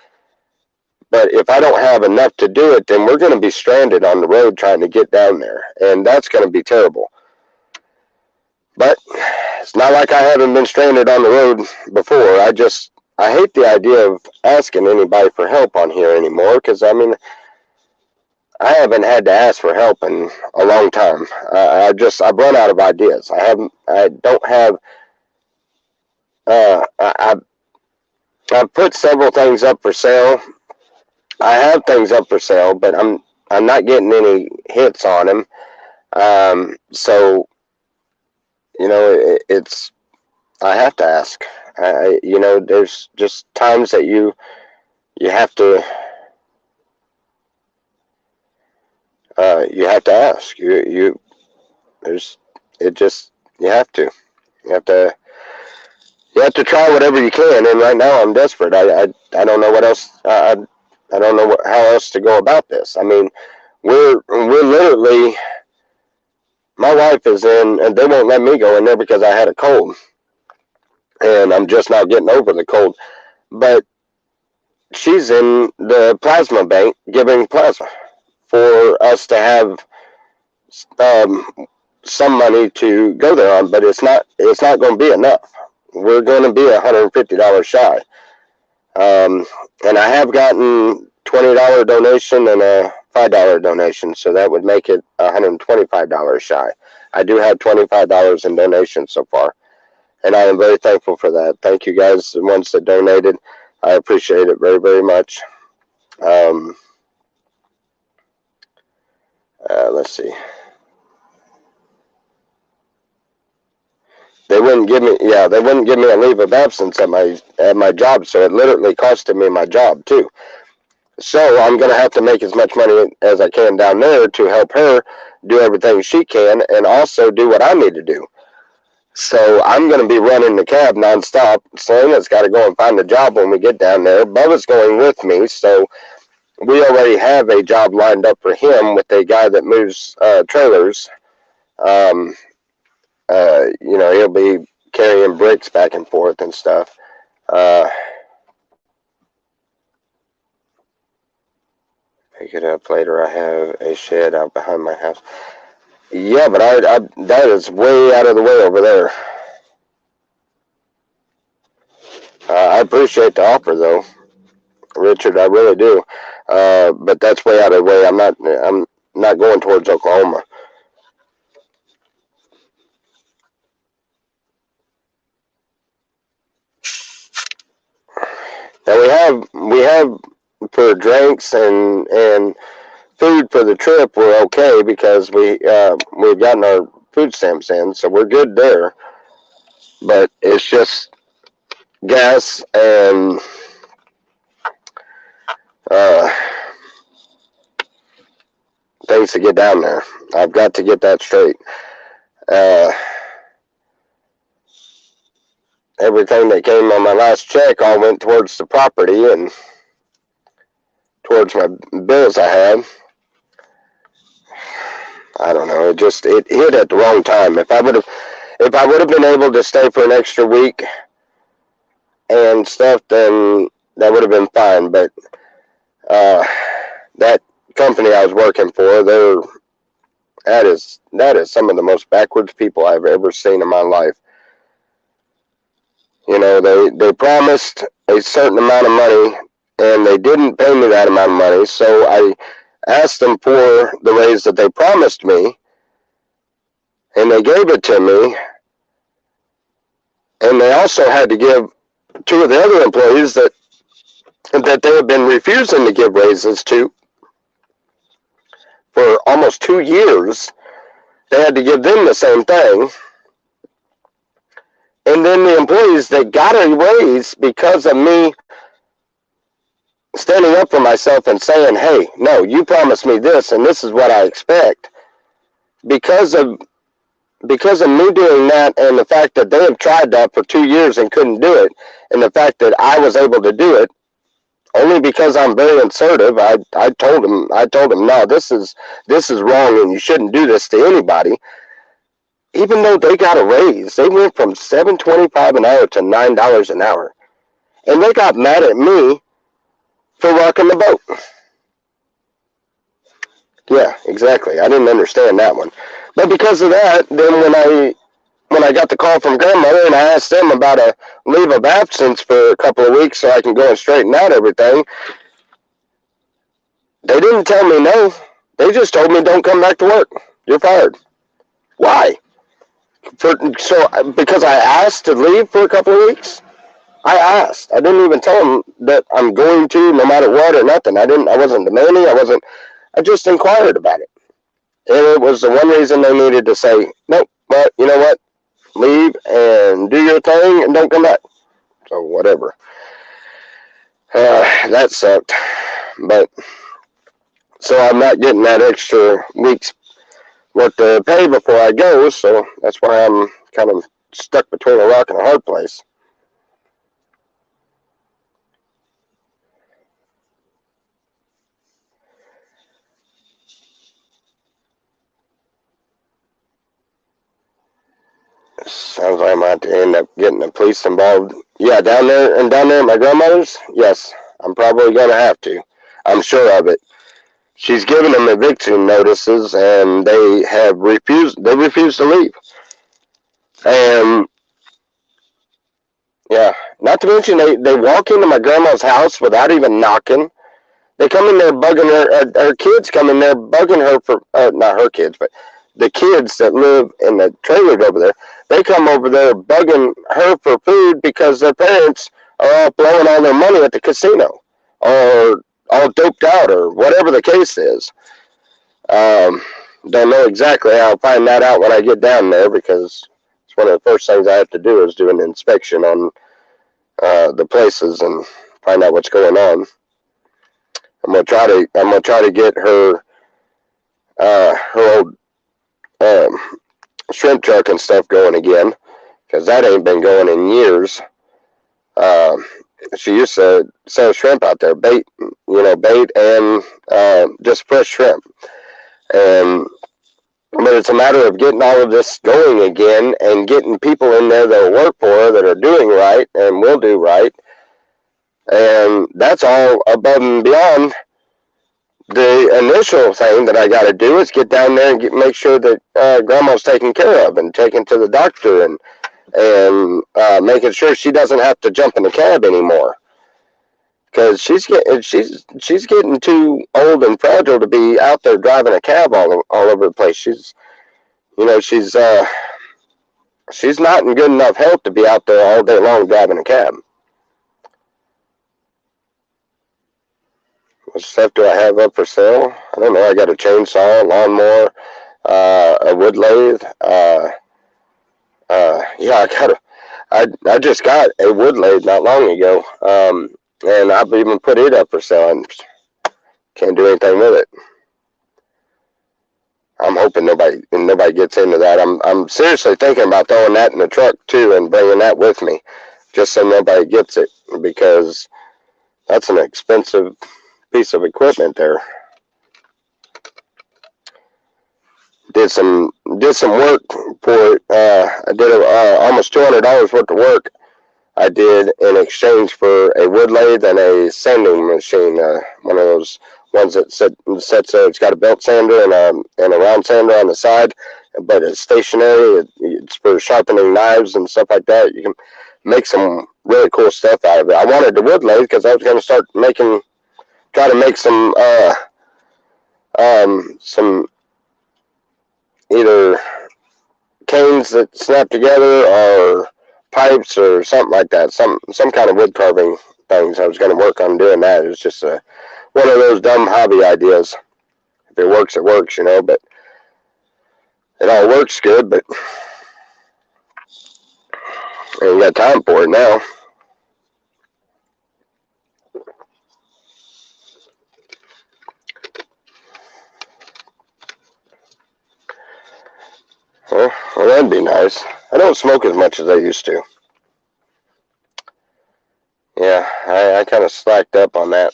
Speaker 1: But if I don't have enough to do it, then we're going to be stranded on the road trying to get down there, and that's going to be terrible. But it's not like I haven't been stranded on the road before. I hate the idea of asking anybody for help on here anymore, because, I mean, I haven't had to ask for help in a long time. I've run out of ideas. I've put several things up for sale. I have things up for sale, but I'm not getting any hits on them. So, I have to ask. There's just times that you have to ask. You have to. You have to try whatever you can, and right now I'm desperate. I don't know what else. I don't know how else to go about this. I mean, we're literally. My wife is in, and they won't let me go in there because I had a cold, and I'm just not getting over the cold. But she's in the plasma bank giving plasma for us to have um, some money to go there on, but it's not going to be enough. We're going to be $150 shy. And I have gotten $20 donation and a $5 donation, so that would make it $125 shy. I do have $25 in donations so far, and I am very thankful for that. Thank you guys, the ones that donated. I appreciate it very, very much. Um, let's see. They wouldn't give me, yeah, they wouldn't give me a leave of absence at my job, so it literally costed me my job too. So I'm going to have to make as much money as I can down there to help her do everything she can and also do what I need to do. So I'm going to be running the cab nonstop. Selena's got to go and find a job when we get down there. Bubba's going with me, so we already have a job lined up for him with a guy that moves trailers. Um, he'll be carrying bricks back and forth and stuff. Pick it up later. I have a shed out behind my house. Yeah, but that is way out of the way over there. I appreciate the offer, though, Richard. I really do. But that's way out of the way. I'm not going towards Oklahoma. Now we have for drinks and food for the trip. We're okay because we've gotten our food stamps in, so we're good there. But it's just gas and uh, things to get down there. I've got to get that straight. Uh, Everything that came on my last check all went towards the property and towards my bills I had. I don't know. It hit at the wrong time. If I would have been able to stay for an extra week and stuff, then that would have been fine. But that company I was working for, that is some of the most backwards people I've ever seen in my life. You know, they promised a certain amount of money, and they didn't pay me that amount of money. So I asked them for the raise that they promised me, and they gave it to me. And they also had to give two of the other employees that they have been refusing to give raises to for almost 2 years. They had to give them the same thing. And then the employees that got a raise because of me standing up for myself and saying, hey, no, you promised me this, and this is what I expect. Because of me doing that and the fact that they have tried that for 2 years and couldn't do it, and the fact that I was able to do it, only because I'm very assertive, I told them, no, this is wrong and you shouldn't do this to anybody. Even though they got a raise, they went from $7.25 an hour to $9 an hour. And they got mad at me for rocking the boat. Yeah, exactly. I didn't understand that one. But because of that, then when I got the call from grandmother and I asked them about a leave of absence for a couple of weeks so I can go and straighten out everything, they didn't tell me no. They just told me don't come back to work. You're fired. Why? Because I asked to leave for a couple of weeks? I asked. I didn't even tell them that I'm going to no matter what or nothing. I wasn't demanding. I just inquired about it. And it was the one reason they needed to say, nope, but you know what? Leave and do your thing and don't come back. So whatever. That sucked. But so I'm not getting that extra week's worth of pay before I go, so that's why I'm kind of stuck between a rock and a hard place. Sounds like I might have to end up getting the police involved. Yeah, down there at my grandmother's. Yes, I'm probably gonna have to. I'm sure of it. She's given them eviction notices, and they have refused. They refuse to leave. And yeah, not to mention they walk into my grandma's house without even knocking. They come in there bugging her. Her kids come in there bugging her for not her kids, but the kids that live in the trailers over there. They come over there bugging her for food because their parents are all blowing all their money at the casino, or all doped out, or whatever the case is. Um, don't know exactly. I'll find that out when I get down there, because it's one of the first things I have to do is do an inspection on the places and find out what's going on. I'm gonna try to get her old um, shrimp truck and stuff going again, because that ain't been going in years. Um, she used to sell shrimp out there, bait, bait and just fresh shrimp. And but it's a matter of getting all of this going again and getting people in there that will work for her, that are doing right and will do right. And that's all above and beyond the initial thing that I got to do is get down there and make sure that grandma's taken care of and taken to the doctor, and making sure she doesn't have to jump in the cab anymore, because she's getting too old and fragile to be out there driving a cab all over the place. She's not in good enough health to be out there all day long driving a cab. What stuff do I have up for sale? I don't know. I got a chainsaw, a lawnmower, a wood lathe. Yeah, I just got a wood lathe not long ago, and I've even put it up for sale. And can't do anything with it. I'm hoping nobody gets into that. I'm seriously thinking about throwing that in the truck too and bringing that with me, just so nobody gets it, because that's an expensive piece of equipment there. Did some work for it. I did almost $200 worth of work. I did in exchange for a wood lathe and a sanding machine, one of those ones that sets it's got a belt sander and a round sander on the side, but it's stationary. It's for sharpening knives and stuff like that. You can make some really cool stuff out of it. I wanted the wood lathe because I was going to start try to make some either canes that snap together, or pipes, or something like that. Some kind of wood carving things. I was going to work on doing that. It was just one of those dumb hobby ideas. If it works, it works, but it all works good, but I ain't got time for it now. Well, that'd be nice. I don't smoke as much as I used to. Yeah, I kind of slacked up on that.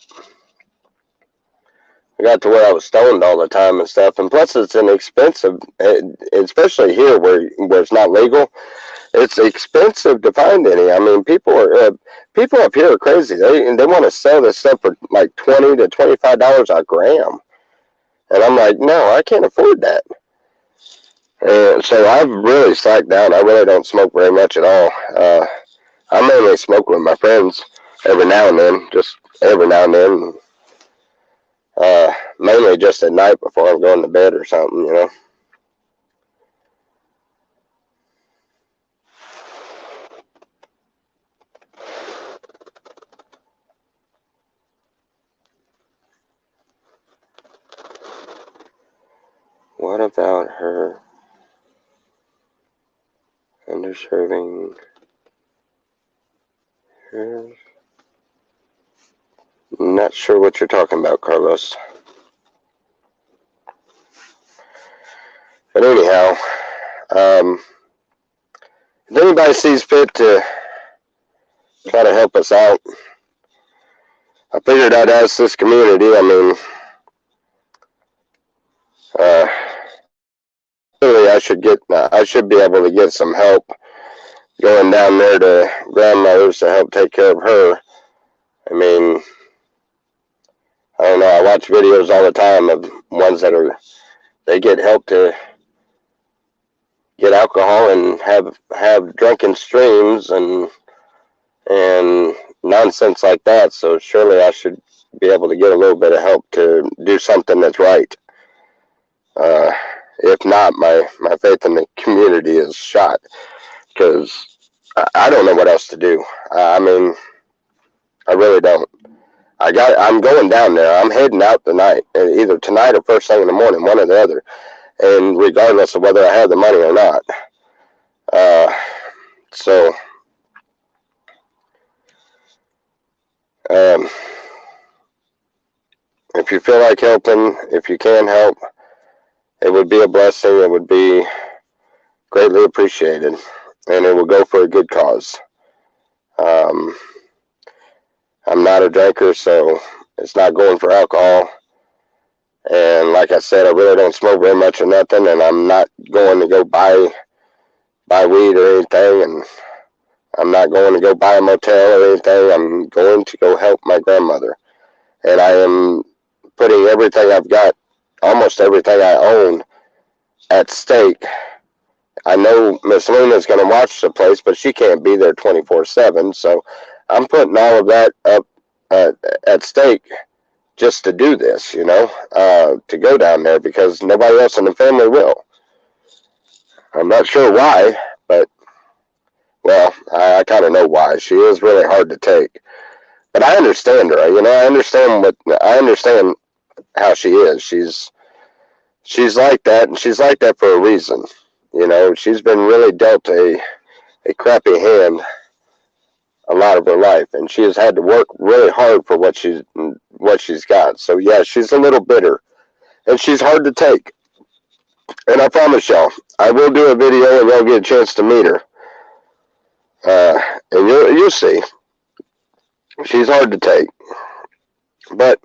Speaker 1: I got to where I was stoned all the time and stuff, and plus it's inexpensive, especially here where it's not legal. It's expensive to find any. I mean, people up here are crazy. They want to sell this stuff for like $20 to $25 a gram, and I'm like, no, I can't afford that. And so I've really slacked down. I really don't smoke very much at all. I mainly smoke with my friends every now and then, just every now and then. Mainly just at night before I'm going to bed or something, What about her underserving her? Not sure what you're talking about, Carlos. But anyhow, if anybody sees fit to try to help us out, I figured I'd ask this community. I mean, really, I should be able to get some help going down there to grandmother's to help take care of her. I mean, I don't know. I watch videos all the time of ones they get help to get alcohol and have drunken streams and nonsense like that. So surely I should be able to get a little bit of help to do something that's right. If not, my faith in the community is shot, because I don't know what else to do. I mean, I really don't. I'm going down there. I'm heading out tonight, either tonight or first thing in the morning, one or the other, and regardless of whether I have the money or not. So, if you feel like helping, if you can help, it would be a blessing. It would be greatly appreciated, and it will go for a good cause. I'm not a drinker, so it's not going for alcohol. And like I said, I really don't smoke very much or nothing, and I'm not going to go buy weed or anything, and I'm not going to go buy a motel or anything. I'm going to go help my grandmother. And I am putting everything I've got, almost everything I own, at stake. I know Miss Luna's going to watch the place, but she can't be there 24/7, so I'm putting all of that up at stake just to do this, to go down there, because nobody else in the family will. I'm not sure why, but, well, I kind of know why. She is really hard to take. But I understand her, I understand how she is. She's like that, and she's like that for a reason. She's been really dealt a crappy hand a lot of her life, and she has had to work really hard for what she's got. So yeah, she's a little bitter, and she's hard to take. And I promise y'all, I will do a video and y'all get a chance to meet her. And you'll see. She's hard to take. But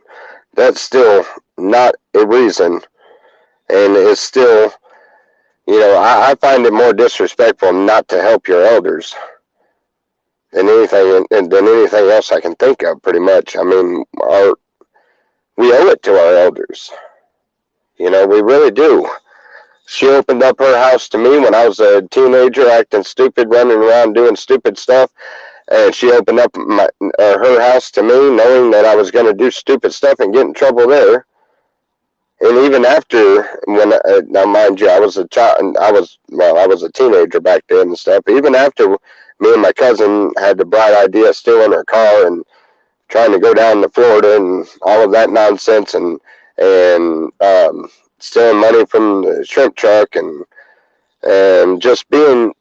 Speaker 1: that's still not a reason, and it's still, I find it more disrespectful not to help your elders than anything else I can think of, pretty much. I mean, we owe it to our elders. We really do. She opened up her house to me when I was a teenager, acting stupid, running around doing stupid stuff. And she opened up her house to me, knowing that I was going to do stupid stuff and get in trouble there. And even after, now mind you, I was a child, and I was a teenager back then and stuff. Even after me and my cousin had the bright idea of stealing her car and trying to go down to Florida and all of that nonsense, and stealing money from the shrimp truck and just being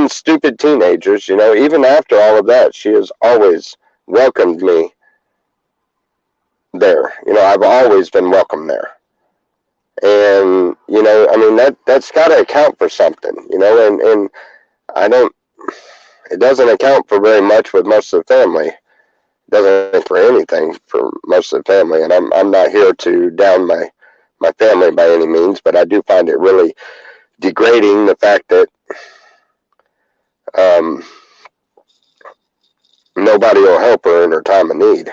Speaker 1: stupid teenagers, even after all of that, she has always welcomed me there. I've always been welcome there. And, I mean, that's got to account for something, and it doesn't account for very much with most of the family. It doesn't account for anything for most of the family, and I'm not here to down my family by any means, but I do find it really degrading, the fact that nobody will help her in her time of need,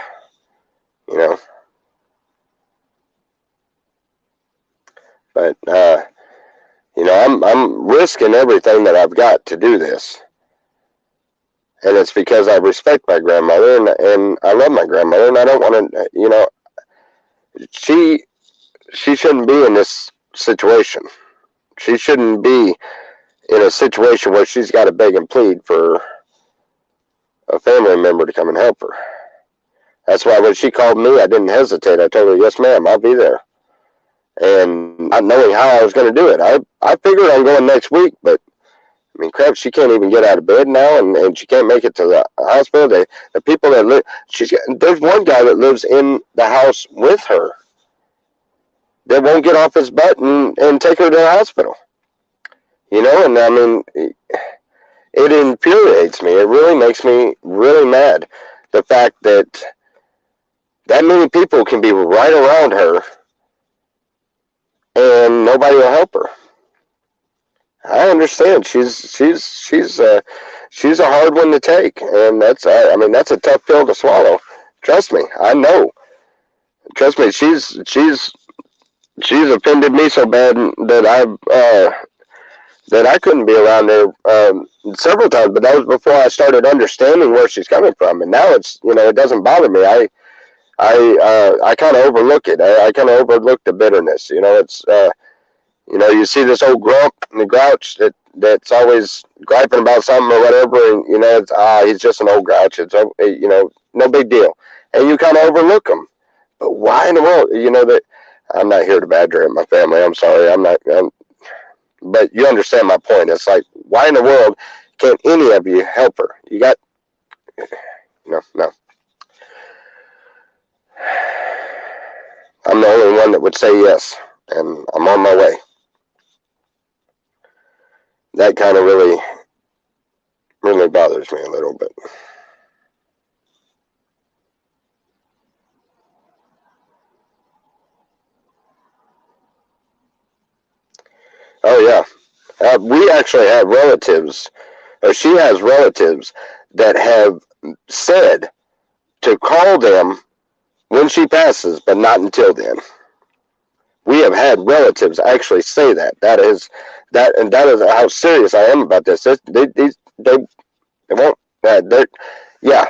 Speaker 1: But I'm risking everything that I've got to do this, and it's because I respect my grandmother and I love my grandmother, and I don't want to, she shouldn't be in this situation. She shouldn't be in a situation where she's got to beg and plead for a family member to come and help her. That's why when she called me, I didn't hesitate. I told her, yes, ma'am, I'll be there. And not knowing how I was going to do it, I figured I'm going next week, but I mean, crap, she can't even get out of bed now, and she can't make it to the hospital. The people that live, there's one guy that lives in the house with her that won't get off his butt and take her to the hospital. And I mean, it infuriates me. It really makes me really mad, the fact that many people can be right around her and nobody will help her. I understand. She's she's a hard one to take, and I mean, that's a tough pill to swallow. Trust me, I know. Trust me, she's offended me so bad that I couldn't be around her several times. But that was before I started understanding where she's coming from, and now it's, it doesn't bother me. I kind of overlook it. I kind of overlook the bitterness. It's you see this old grump and the grouch that's always griping about something or whatever, and it's he's just an old grouch. It's no big deal, and you kind of overlook them. But why in the world? That I'm not here to badger my family. I'm sorry. I'm not. But you understand my point. It's like, why in the world can't any of you help her? You got no. I'm the only one that would say yes, and I'm on my way. That kind of really bothers me a little bit. Oh yeah, we actually have relatives, or she has relatives that have said to call them when she passes, but not until then. We have had relatives actually say that. And that is how serious I am about this. They won't. They're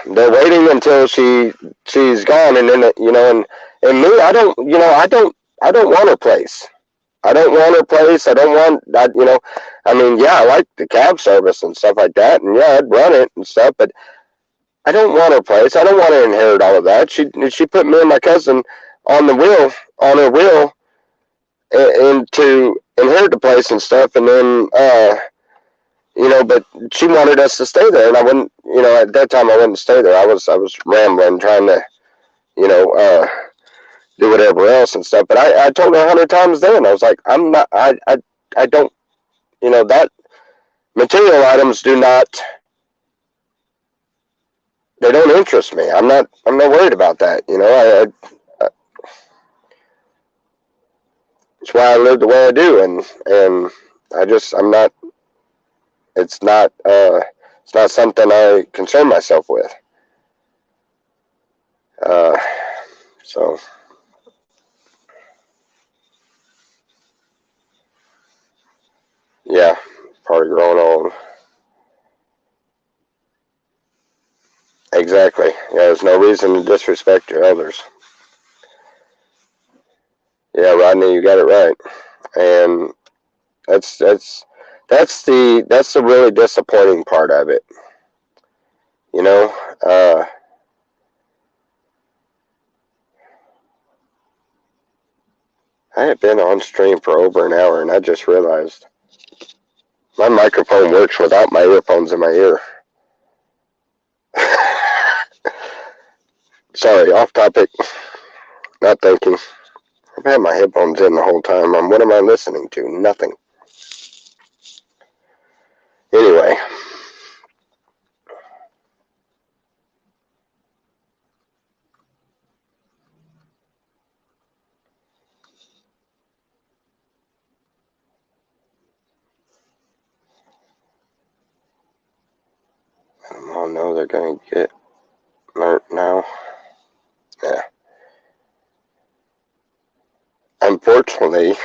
Speaker 1: waiting until she's gone, and then and me, I don't want her place. I don't want her place. I don't want that. I mean, yeah, I like the cab service and stuff like that, and yeah, I'd run it and stuff, but I don't want her place. I don't want to inherit all of that. She put me and my cousin on her will, and to inherit the place and stuff, and then but she wanted us to stay there, and I wouldn't. At that time I wouldn't stay there. I was rambling, trying to you know do whatever else and stuff. But I told her 100 times then. I was like, I'm not. I don't. That material items do not. They don't interest me. I'm not worried about that. That's why I live the way I do, and I'm not. It's not. It's not something I concern myself with. Uh, so. Yeah, part of growing old. Exactly. Yeah, there's no reason to disrespect your elders. Yeah, Rodney, you got it right. And that's the really disappointing part of it. You know, uh, I had been on stream for over an hour, and I just realized my microphone works without my earphones in my ear. Sorry, off topic. Not thinking. I've had my headphones in the whole time. What am I listening to? Nothing. Anyway. Oh no, they're gonna get hurt now. Yeah. Unfortunately,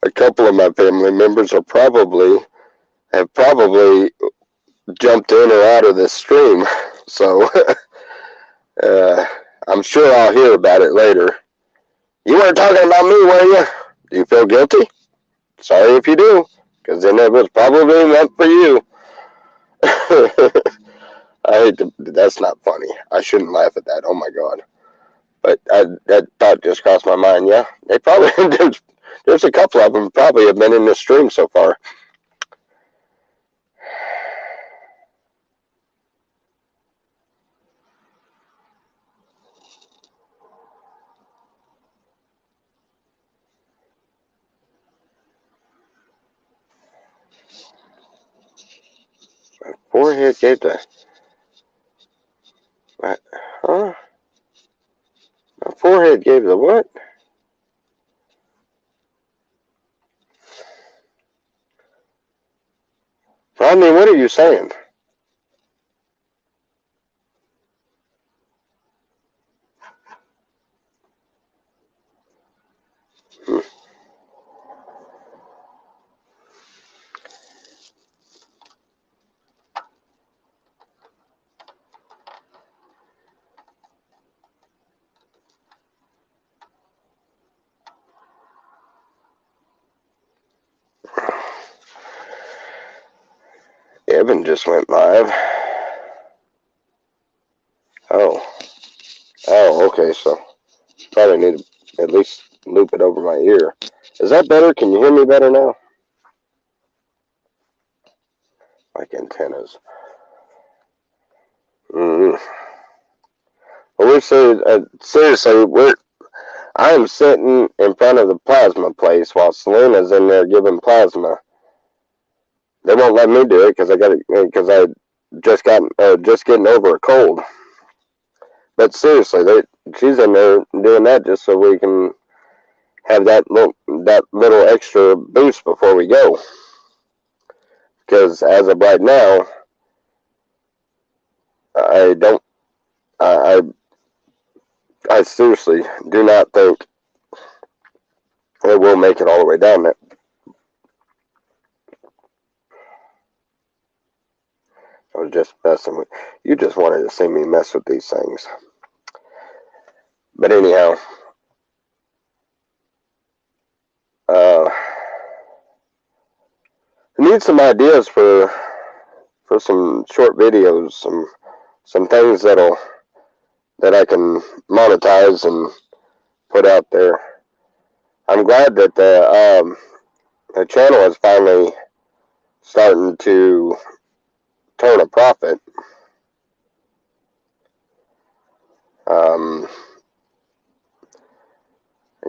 Speaker 1: a couple of my family members have probably jumped in or out of this stream. So uh, I'm sure I'll hear about it later. You weren't talking about me, were you? Do you feel guilty? Sorry if you do, because then it was probably meant for you. That's not funny. I shouldn't laugh at that. Oh my God. But that thought just crossed my mind. Yeah, they probably, there's a couple of them probably have been in this stream so far. 4-hit gave the what? Huh? A 4-hit gave the what? Rodney, what are you saying? Kevin just went live. Oh. Oh, okay, so probably need to at least loop it over my ear. Is that better? Can you hear me better now? Like antennas. Well, seriously, I am sitting in front of the plasma place while Selena's in there giving plasma. They won't let me do it because I just getting over a cold. But seriously, she's in there doing that just so we can have that little extra boost before we go. Because as of right now, I don't. I seriously do not think it will make it all the way down there. I was just messing with you. Just wanted to see me mess with these things. But anyhow, I need some ideas for some short videos, some things that I can monetize and put out there. I'm glad that the channel is finally starting to turn a profit. I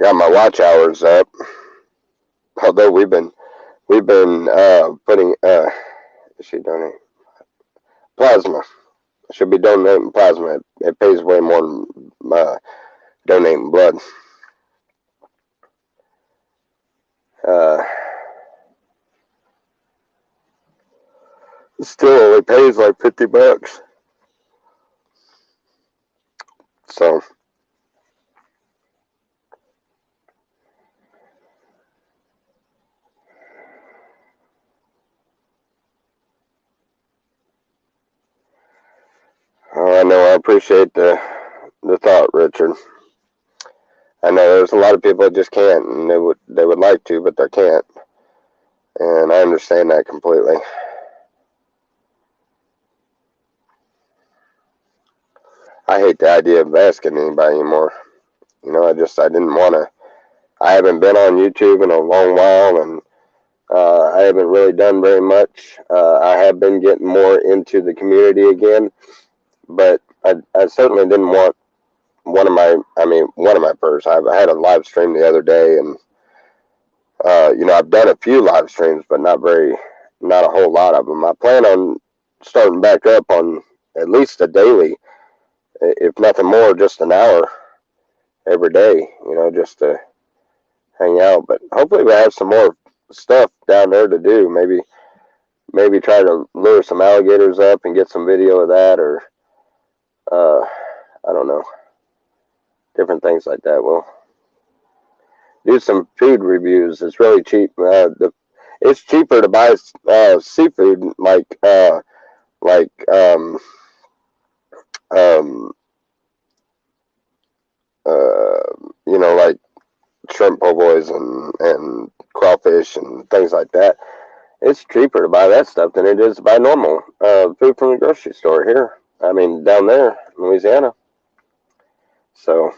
Speaker 1: got my watch hours up. Although we've been putting is she donating plasma? I should be donating plasma. It pays way more than donating blood. Still only pays like $50. So I know, I appreciate the thought, Richard. I know there's a lot of people that just can't, and they would like to, but they can't. And I understand that completely. I hate the idea of asking anybody anymore. You know, I didn't want to. I haven't been on YouTube in a long while, and I haven't really done very much. I have been getting more into the community again, but I certainly didn't want one of my first. I had a live stream the other day, and you know, I've done a few live streams, but not a whole lot of them. I plan on starting back up on at least a daily, if nothing more, just an hour every day, you know, just to hang out. But hopefully we'll have some more stuff down there to do. Maybe try to lure some alligators up and get some video of that, or I don't know, different things like that. We'll do some food reviews. It's really cheap. It's cheaper to buy seafood like you know, like shrimp po' boys and crawfish and things like that. It's cheaper to buy that stuff than it is to buy normal food from the grocery store here. I mean, down there in Louisiana. So,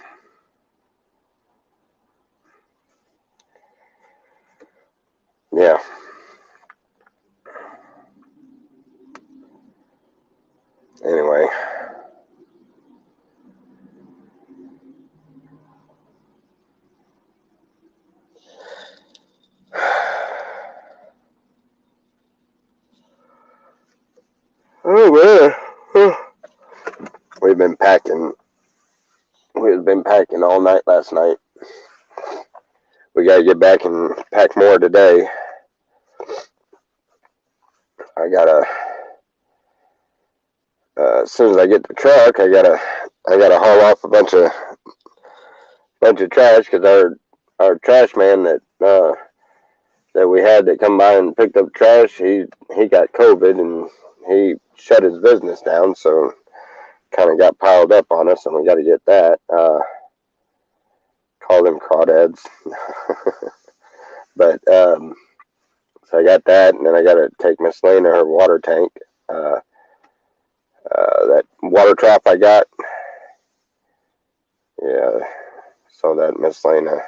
Speaker 1: yeah. Anyway. Oh, man. We've been packing. We've been packing all night last night. We got to get back and pack more today. I got to, as soon as I get the truck, I gotta haul off a bunch of trash, because our trash man that we had that come by and picked up trash, he got COVID and he shut his business down, so kind of got piled up on us, and we got to get that. Call them crawdads. But so I got that, and then I got to take Miss Lena her water tank. uh, that water trap I got. Yeah, so that Miss Lena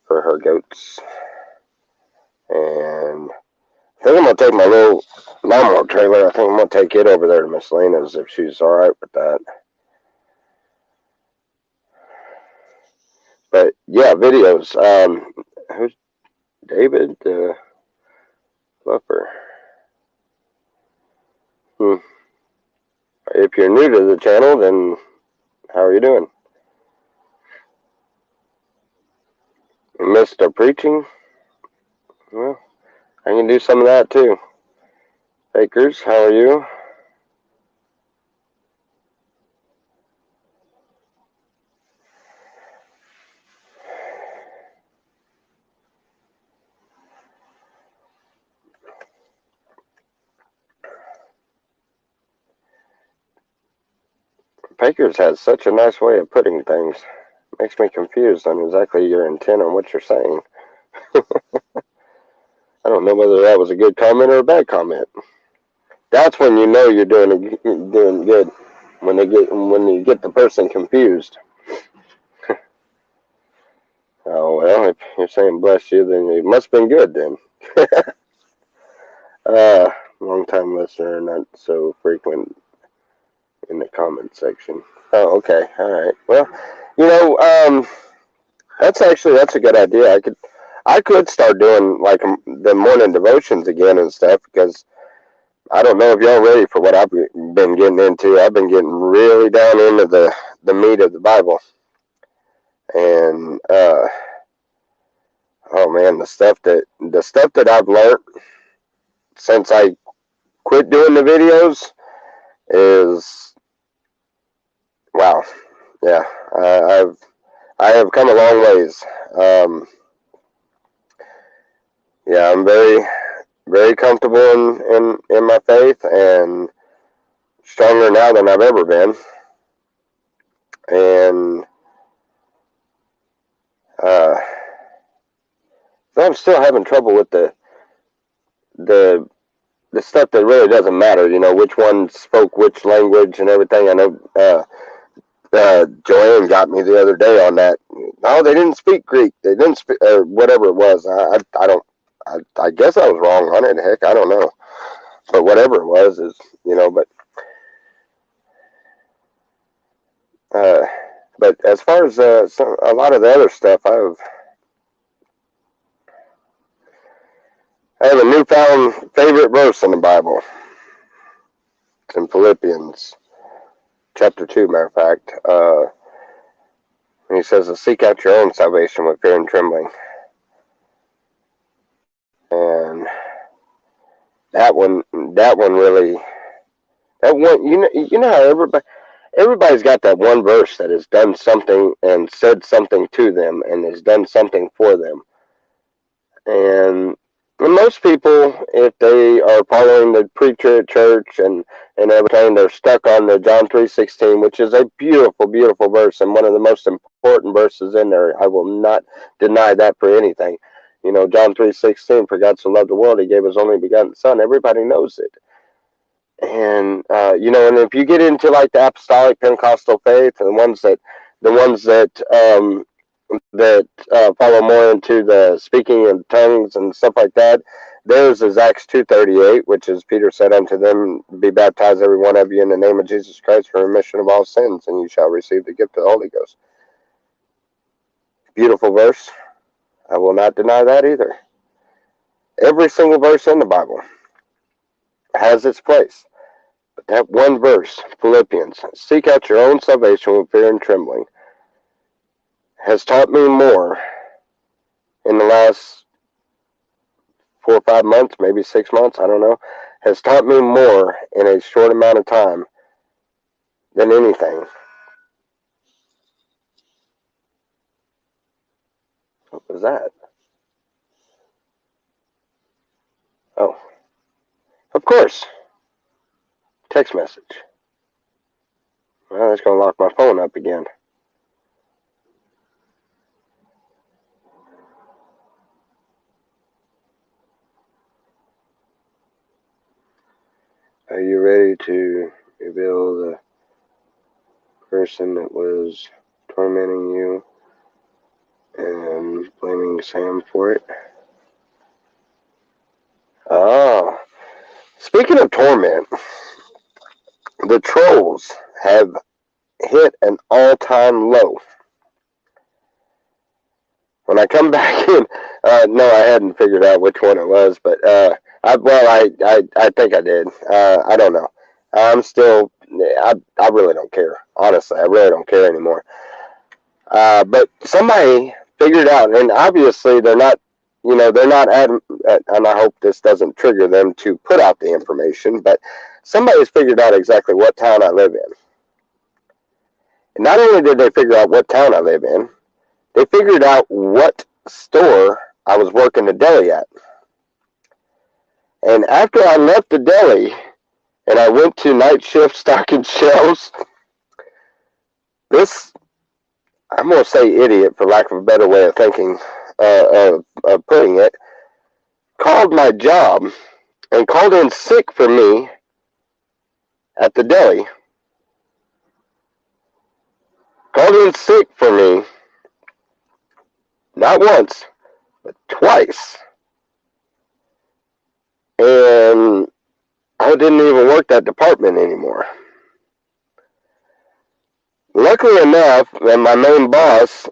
Speaker 1: for her goats. And I think I'm going to take my little lawnmower trailer. I think I'm going to take it over there to Miss Lena's if she's alright with that. But yeah, videos. Who's David Fluffer? If you're new to the channel, then how are you doing? You missed the preaching? Well, I can do some of that too. Fakers, how are you? Fakers has such a nice way of putting things. Makes me confused on exactly your intent on what you're saying. I don't know whether that was a good comment or a bad comment. That's when you know you're doing good. When you get the person confused. Oh well, if you're saying bless you, then it must have been good then. Long time listener, not so frequent in the comment section. Oh, okay, all right. Well, you know, that's a good idea. I could start doing like the morning devotions again and stuff because I don't know if y'all ready for what I've been getting into. I've been getting really down into the meat of the Bible, and oh man, the stuff that I've learned since I quit doing the videos is wow. Yeah, I have come a long ways. Um, yeah, I'm very comfortable in my faith and stronger now than I've ever been. And uh, I'm still having trouble with the the stuff that really doesn't matter. You know, which one spoke which language and everything. I know Joanne got me the other day on that. No, they didn't speak Greek. They didn't speak or whatever it was. I don't. I guess I was wrong on it. Heck, I don't know. But whatever it was is, you know. Uh, but as far as a lot of the other stuff, I have a newfound favorite verse in the Bible. It's in Philippians chapter 2, matter of fact. And he says to seek out your own salvation with fear and trembling. And that one really, that one, you know how everybody's got that one verse that has done something and said something to them and has done something for them. And most people, if they are following the preacher at church and everything, they're stuck on the John 3:16, which is a beautiful, beautiful verse and one of the most important verses in there. I will not deny that for anything. You know, John 3:16, for God so loved the world, he gave his only begotten son. Everybody knows it. And you know, and if you get into like the apostolic Pentecostal faith, and the ones that follow more into the speaking in tongues and stuff like that, theirs is Acts 2:38, which is Peter said unto them, "Be baptized every one of you in the name of Jesus Christ for remission of all sins, and you shall receive the gift of the Holy Ghost." Beautiful verse. I will not deny that either. Every single verse in the Bible has its place. But that one verse, Philippians, seek out your own salvation with fear and trembling, has taught me more in the last 4 or 5 months, maybe 6 months, I don't know, has taught me more in a short amount of time than anything. What was that? Oh, of course, text message. Well, that's going to lock my phone up again. Are you ready to reveal the person that was tormenting you and blaming Sam for it? Oh, speaking of torment, the trolls have hit an all-time low. When I come back in, no, I hadn't figured out which one it was, but I think I did. I don't know. I'm still, I really don't care. Honestly, I really don't care anymore. But somebody figured out, and obviously they're not, they're not and I hope this doesn't trigger them to put out the information, but somebody's figured out exactly what town I live in. And not only did they figure out what town I live in, they figured out what store I was working the deli at. And after I left the deli and I went to night shift stocking shelves, this, I'm going to say idiot for lack of a better way of thinking, of putting it, called my job and called in sick for me at the deli. Called in sick for me, not once, but twice. And I didn't even work that department anymore. Luckily enough, my main boss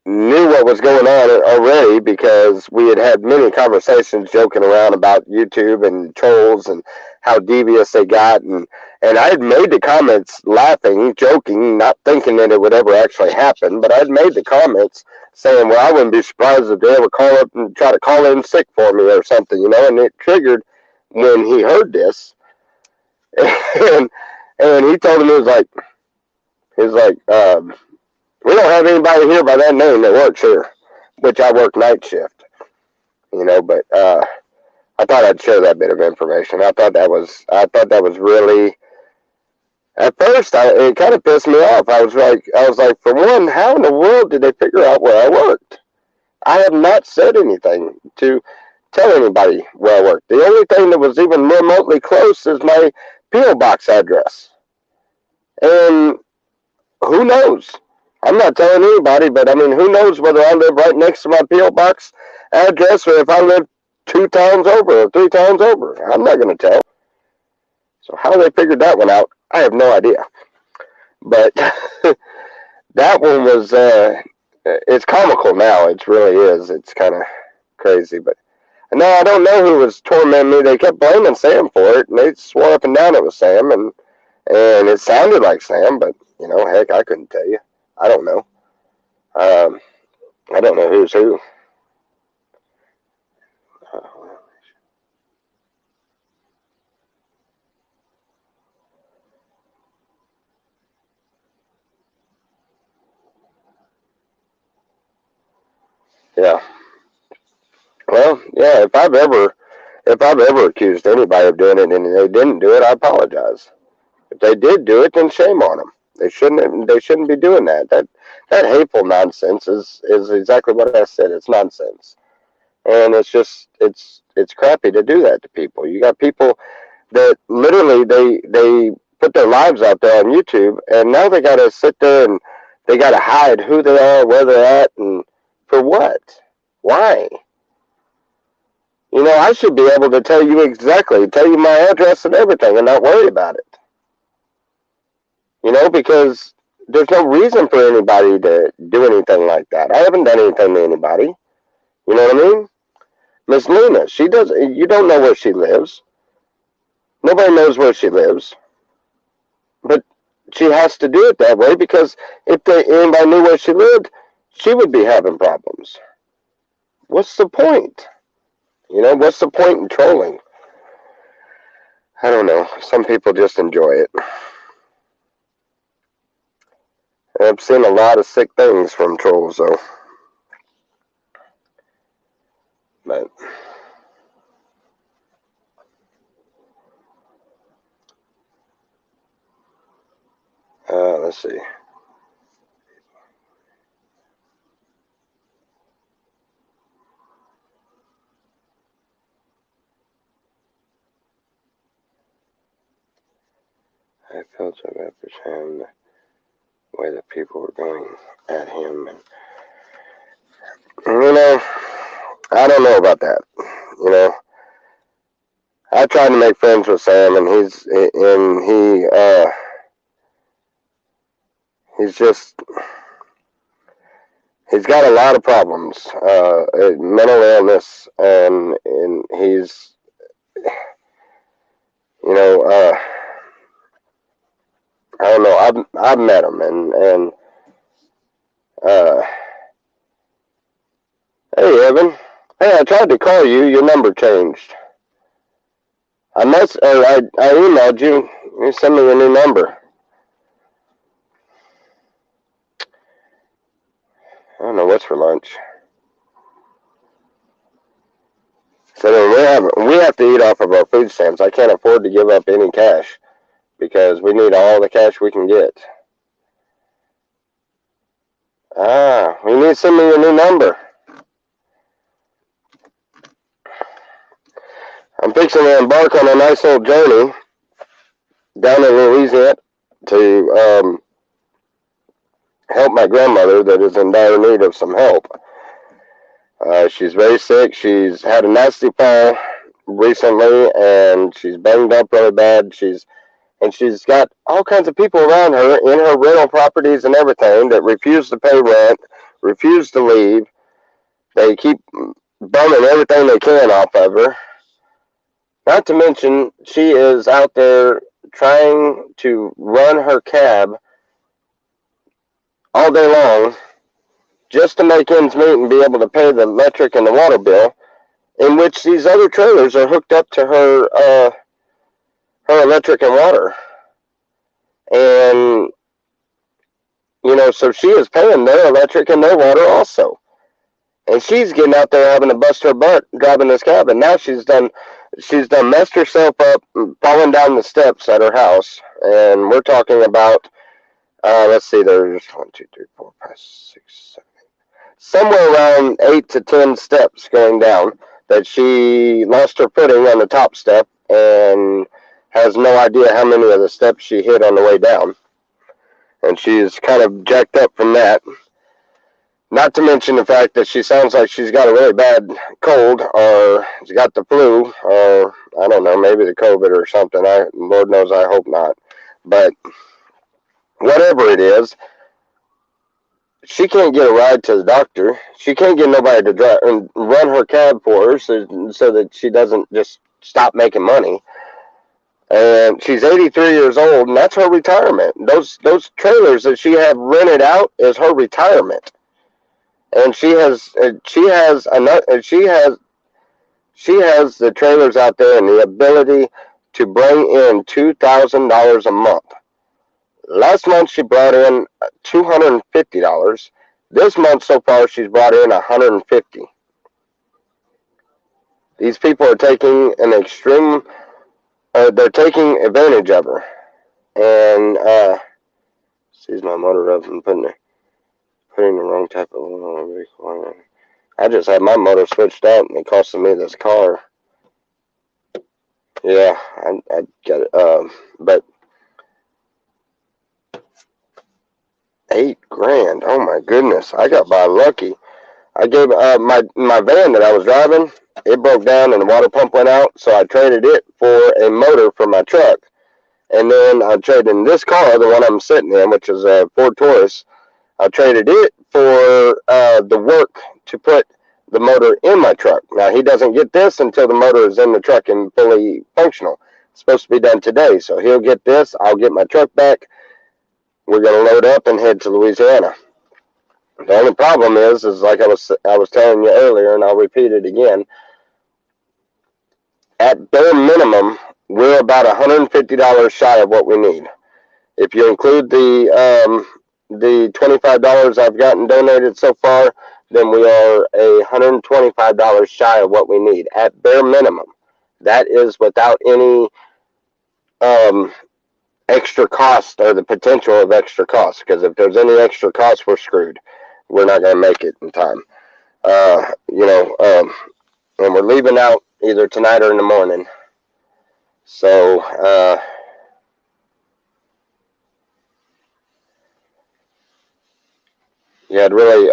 Speaker 1: knew what was going on already because we had had many conversations joking around about YouTube and trolls and how devious they got. And I had made the comments laughing, joking, not thinking that it would ever actually happen. But I had made the comments saying, well, I wouldn't be surprised if they ever call up and try to call in sick for me or something, And it triggered when he heard this. And he told him, he was like, we don't have anybody here by that name that works here, which I work night shift, but I thought I'd share that bit of information. I thought that was really, at first, it kind of pissed me off. I was like, for one, how in the world did they figure out where I worked? I have not said anything to tell anybody where I worked. The only thing that was even remotely close is my P.O. box address. And who knows? I'm not telling anybody, but I mean, who knows whether I live right next to my P.O. box address or if I live 2 towns over or 3 towns over. I'm not going to tell. So how they figured that one out, I have no idea. But that one was, it's comical now. It really is. It's kind of crazy. But no, I don't know who was tormenting me. They kept blaming Sam for it, and they swore up and down it was Sam, and it sounded like Sam, but, heck, I couldn't tell you. I don't know. I don't know who's who. Yeah. Well, yeah. If I've ever accused anybody of doing it and they didn't do it, I apologize. If they did do it, then shame on them. They shouldn't. They shouldn't be doing that. That hateful nonsense is exactly what I said. It's nonsense, and it's just it's crappy to do that to people. You got people that literally they put their lives out there on YouTube, and now they got to sit there and they got to hide who they are, where they're at, and for what? Why? I should be able to tell you my address and everything, and not worry about it. Because there's no reason for anybody to do anything like that. I haven't done anything to anybody. You know what I mean? Miss Luna, she does. You don't know where she lives. Nobody knows where she lives. But she has to do it that way because if anybody knew where she lived, she would be having problems. What's the point? What's the point in trolling? I don't know. Some people just enjoy it. I've seen a lot of sick things from trolls, though. But let's see. I felt so bad for Sam, the way that people were going at him. And, I don't know about that. You know, I tried to make friends with Sam, and he's just, he's got a lot of problems, mental illness, and he's, you know, I don't know. I've met him, and uh, hey Evan, hey, I tried to call you. Your number changed. I emailed you. You sent me a new number. I don't know what's for lunch. So then we have to eat off of our food stamps. I can't afford to give up any cash because we need all the cash we can get. You need to send me a new number. I'm fixing to embark on a nice little journey down in Louisiana to help my grandmother that is in dire need of some help. She's very sick. She's had a nasty fall recently, and she's banged up really bad. She's got all kinds of people around her in her rental properties and everything that refuse to pay rent, refuse to leave. They keep bumming everything they can off of her. Not to mention, she is out there trying to run her cab all day long just to make ends meet and be able to pay the electric and the water bill, in which these other trailers are hooked up to her electric and water. And, so she is paying their electric and their water also. And she's getting out there having to bust her butt driving this cab. And now she's done messed herself up, falling down the steps at her house. And we're talking about, let's see, there's 1, 2, 3, 4, 5, 6, 7, 8. Somewhere around 8 to 10 steps going down that she lost her footing on the top step and has no idea how many of the steps she hit on the way down. And she's kind of jacked up from that. Not to mention the fact that she sounds like she's got a really bad cold, or she's got the flu, or I don't know, maybe the COVID or something. Lord knows I hope not. But whatever it is, she can't get a ride to the doctor. She can't get nobody to drive and run her cab for her so that she doesn't just stop making money. And she's 83 years old, and that's her retirement. Those trailers that she have rented out is her retirement. And she has the trailers out there and the ability to bring in $2,000 a month. Last month she brought in $250. This month so far she's brought in $150. These people are taking they're taking advantage of her. And sees my motor up and putting the wrong type of oil. I just had my motor switched out and it costed me this car. Yeah, I got it. But $8,000. Oh my goodness. I got by lucky. I gave my van that I was driving, it broke down and the water pump went out, so I traded it for a motor for my truck. And then I traded in this car, the one I'm sitting in, which is a Ford Taurus. I traded it for the work to put the motor in my truck. Now, he doesn't get this until the motor is in the truck and fully functional. It's supposed to be done today, so he'll get this. I'll get my truck back. We're going to load up and head to Louisiana. The only problem is like I was telling you earlier, and I'll repeat it again, at bare minimum, we're about $150 shy of what we need. If you include the $25 I've gotten donated so far, then we are $125 shy of what we need at bare minimum. That is without any extra cost or the potential of extra cost, because if there's any extra cost, we're screwed. We're not going to make it in time. And we're leaving out either tonight or in the morning. So, Yeah, it really.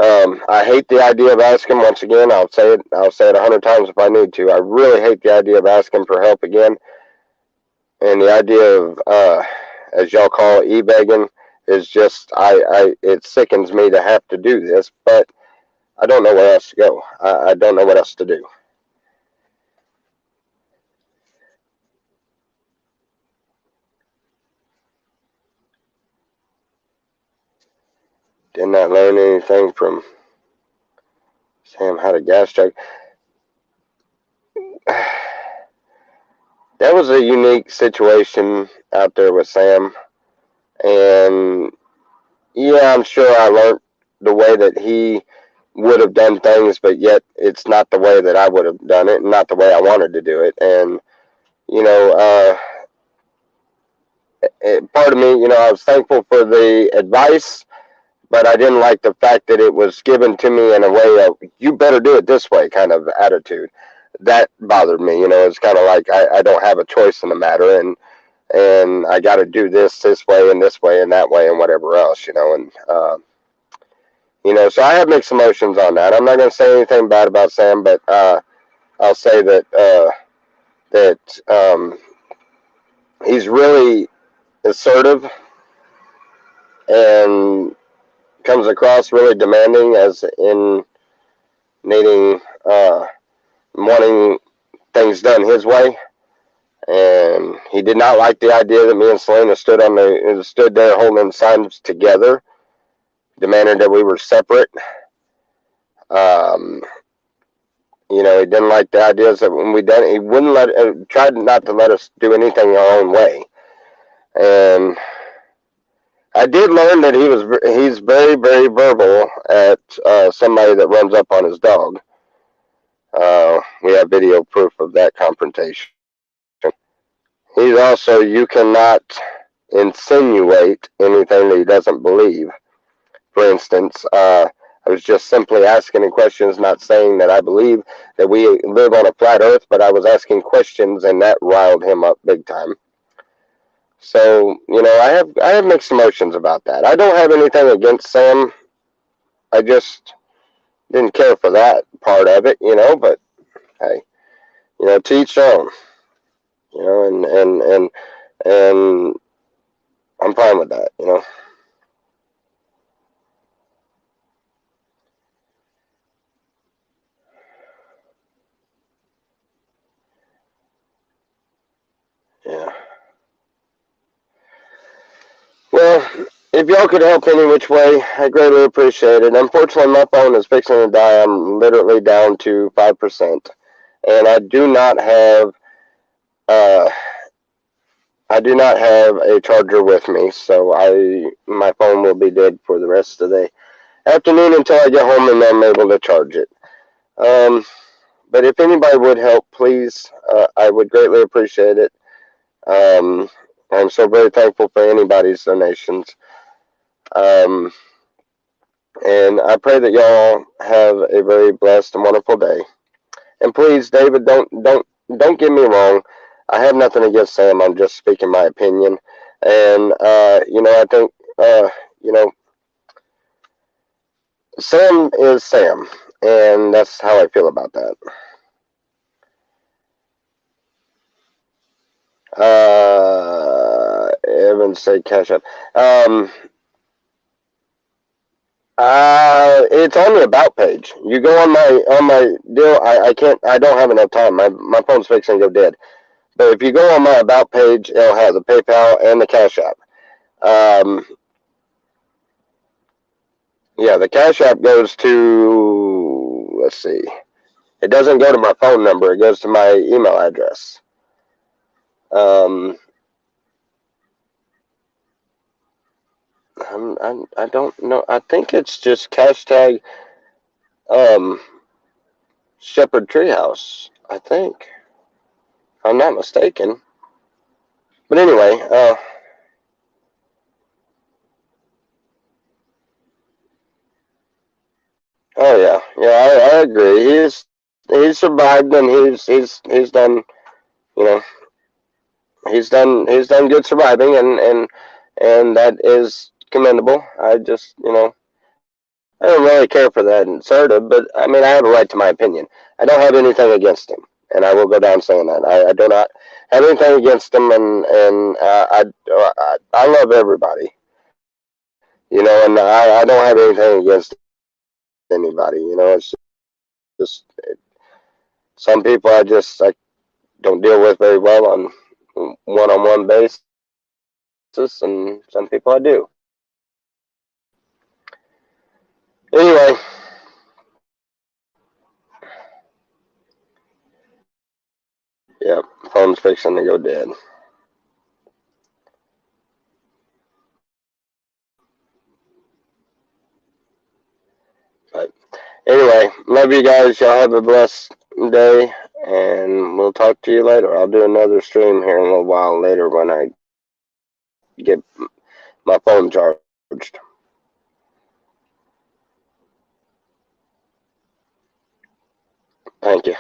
Speaker 1: I hate the idea of asking once again. I'll say it. I'll say it 100 times if I need to. I really hate the idea of asking for help again, and the idea of, as y'all call it, e-begging is just. It sickens me to have to do this, but I don't know where else to go. I don't know what else to do. Did not learn anything from Sam how to gas check. That was a unique situation out there with Sam, and yeah, I'm sure I learned the way that he would have done things, but yet it's not the way that I would have done it, and not the way I wanted to do it. And you know, part of me, I was thankful for the advice, but I didn't like the fact that it was given to me in a way of "you better do it this way" kind of attitude. That bothered me. It's kind of like I don't have a choice in the matter, and I got to do this way and this way and that way and whatever else. And so I have mixed emotions on that. I'm not going to say anything bad about Sam, but I'll say that he's really assertive and comes across really demanding, as in needing wanting things done his way. And he did not like the idea that me and Selena stood there holding signs together, demanding that we were separate. Um, he didn't like the ideas that when we done, he wouldn't tried not to let us do anything our own way. And I did learn that he's very, very verbal at somebody that runs up on his dog. We have video proof of that confrontation. He's also, you cannot insinuate anything that he doesn't believe. For instance, I was just simply asking questions, not saying that I believe that we live on a flat earth, but I was asking questions, and that riled him up big time. So, I have mixed emotions about that. I don't have anything against Sam. I just didn't care for that part of it, but hey, to each their own, and I'm fine with that. Yeah. Well, if y'all could help any which way, I greatly appreciate it. Unfortunately, my phone is fixing to die. I'm literally down to 5%, and uh, I do not have a charger with me, so my phone will be dead for the rest of the afternoon until I get home and I'm able to charge it. Um, but if anybody would help, please, I would greatly appreciate it. Um, I'm so very thankful for anybody's donations. Um, and I pray that y'all have a very blessed and wonderful day. And please, David, don't get me wrong. I have nothing against Sam. I'm just speaking my opinion. And I think you know, Sam is Sam, and that's how I feel about that. Evan said cash up. It's on the about page. You go on my deal. I can't. I don't have enough time. My phone's fixing to go dead. But if you go on my about page, it'll have the PayPal and the Cash App. Um, yeah, the Cash App goes to. Let's see. It doesn't go to my phone number. It goes to my email address. Um, I don't know. I think it's just hashtag um, Shepherd Treehouse. I think. If I'm not mistaken. But anyway, oh yeah, yeah, I agree. He's survived, and he's done. You know, he's done good surviving, and that is commendable. I just I don't really care for that assertive, but I mean, I have a right to my opinion. I don't have anything against him, and I will go down saying that. I do not have anything against him, and I love everybody, you know, and I don't have anything against anybody, you know. It's just some people I don't deal with very well on one-on-one basis, and some people I do. Anyway, yeah, phone's fixing to go dead. But anyway, love you guys. Y'all have a blessed day, and we'll talk to you later. I'll do another stream here in a little while later when I get my phone charged. Thank you.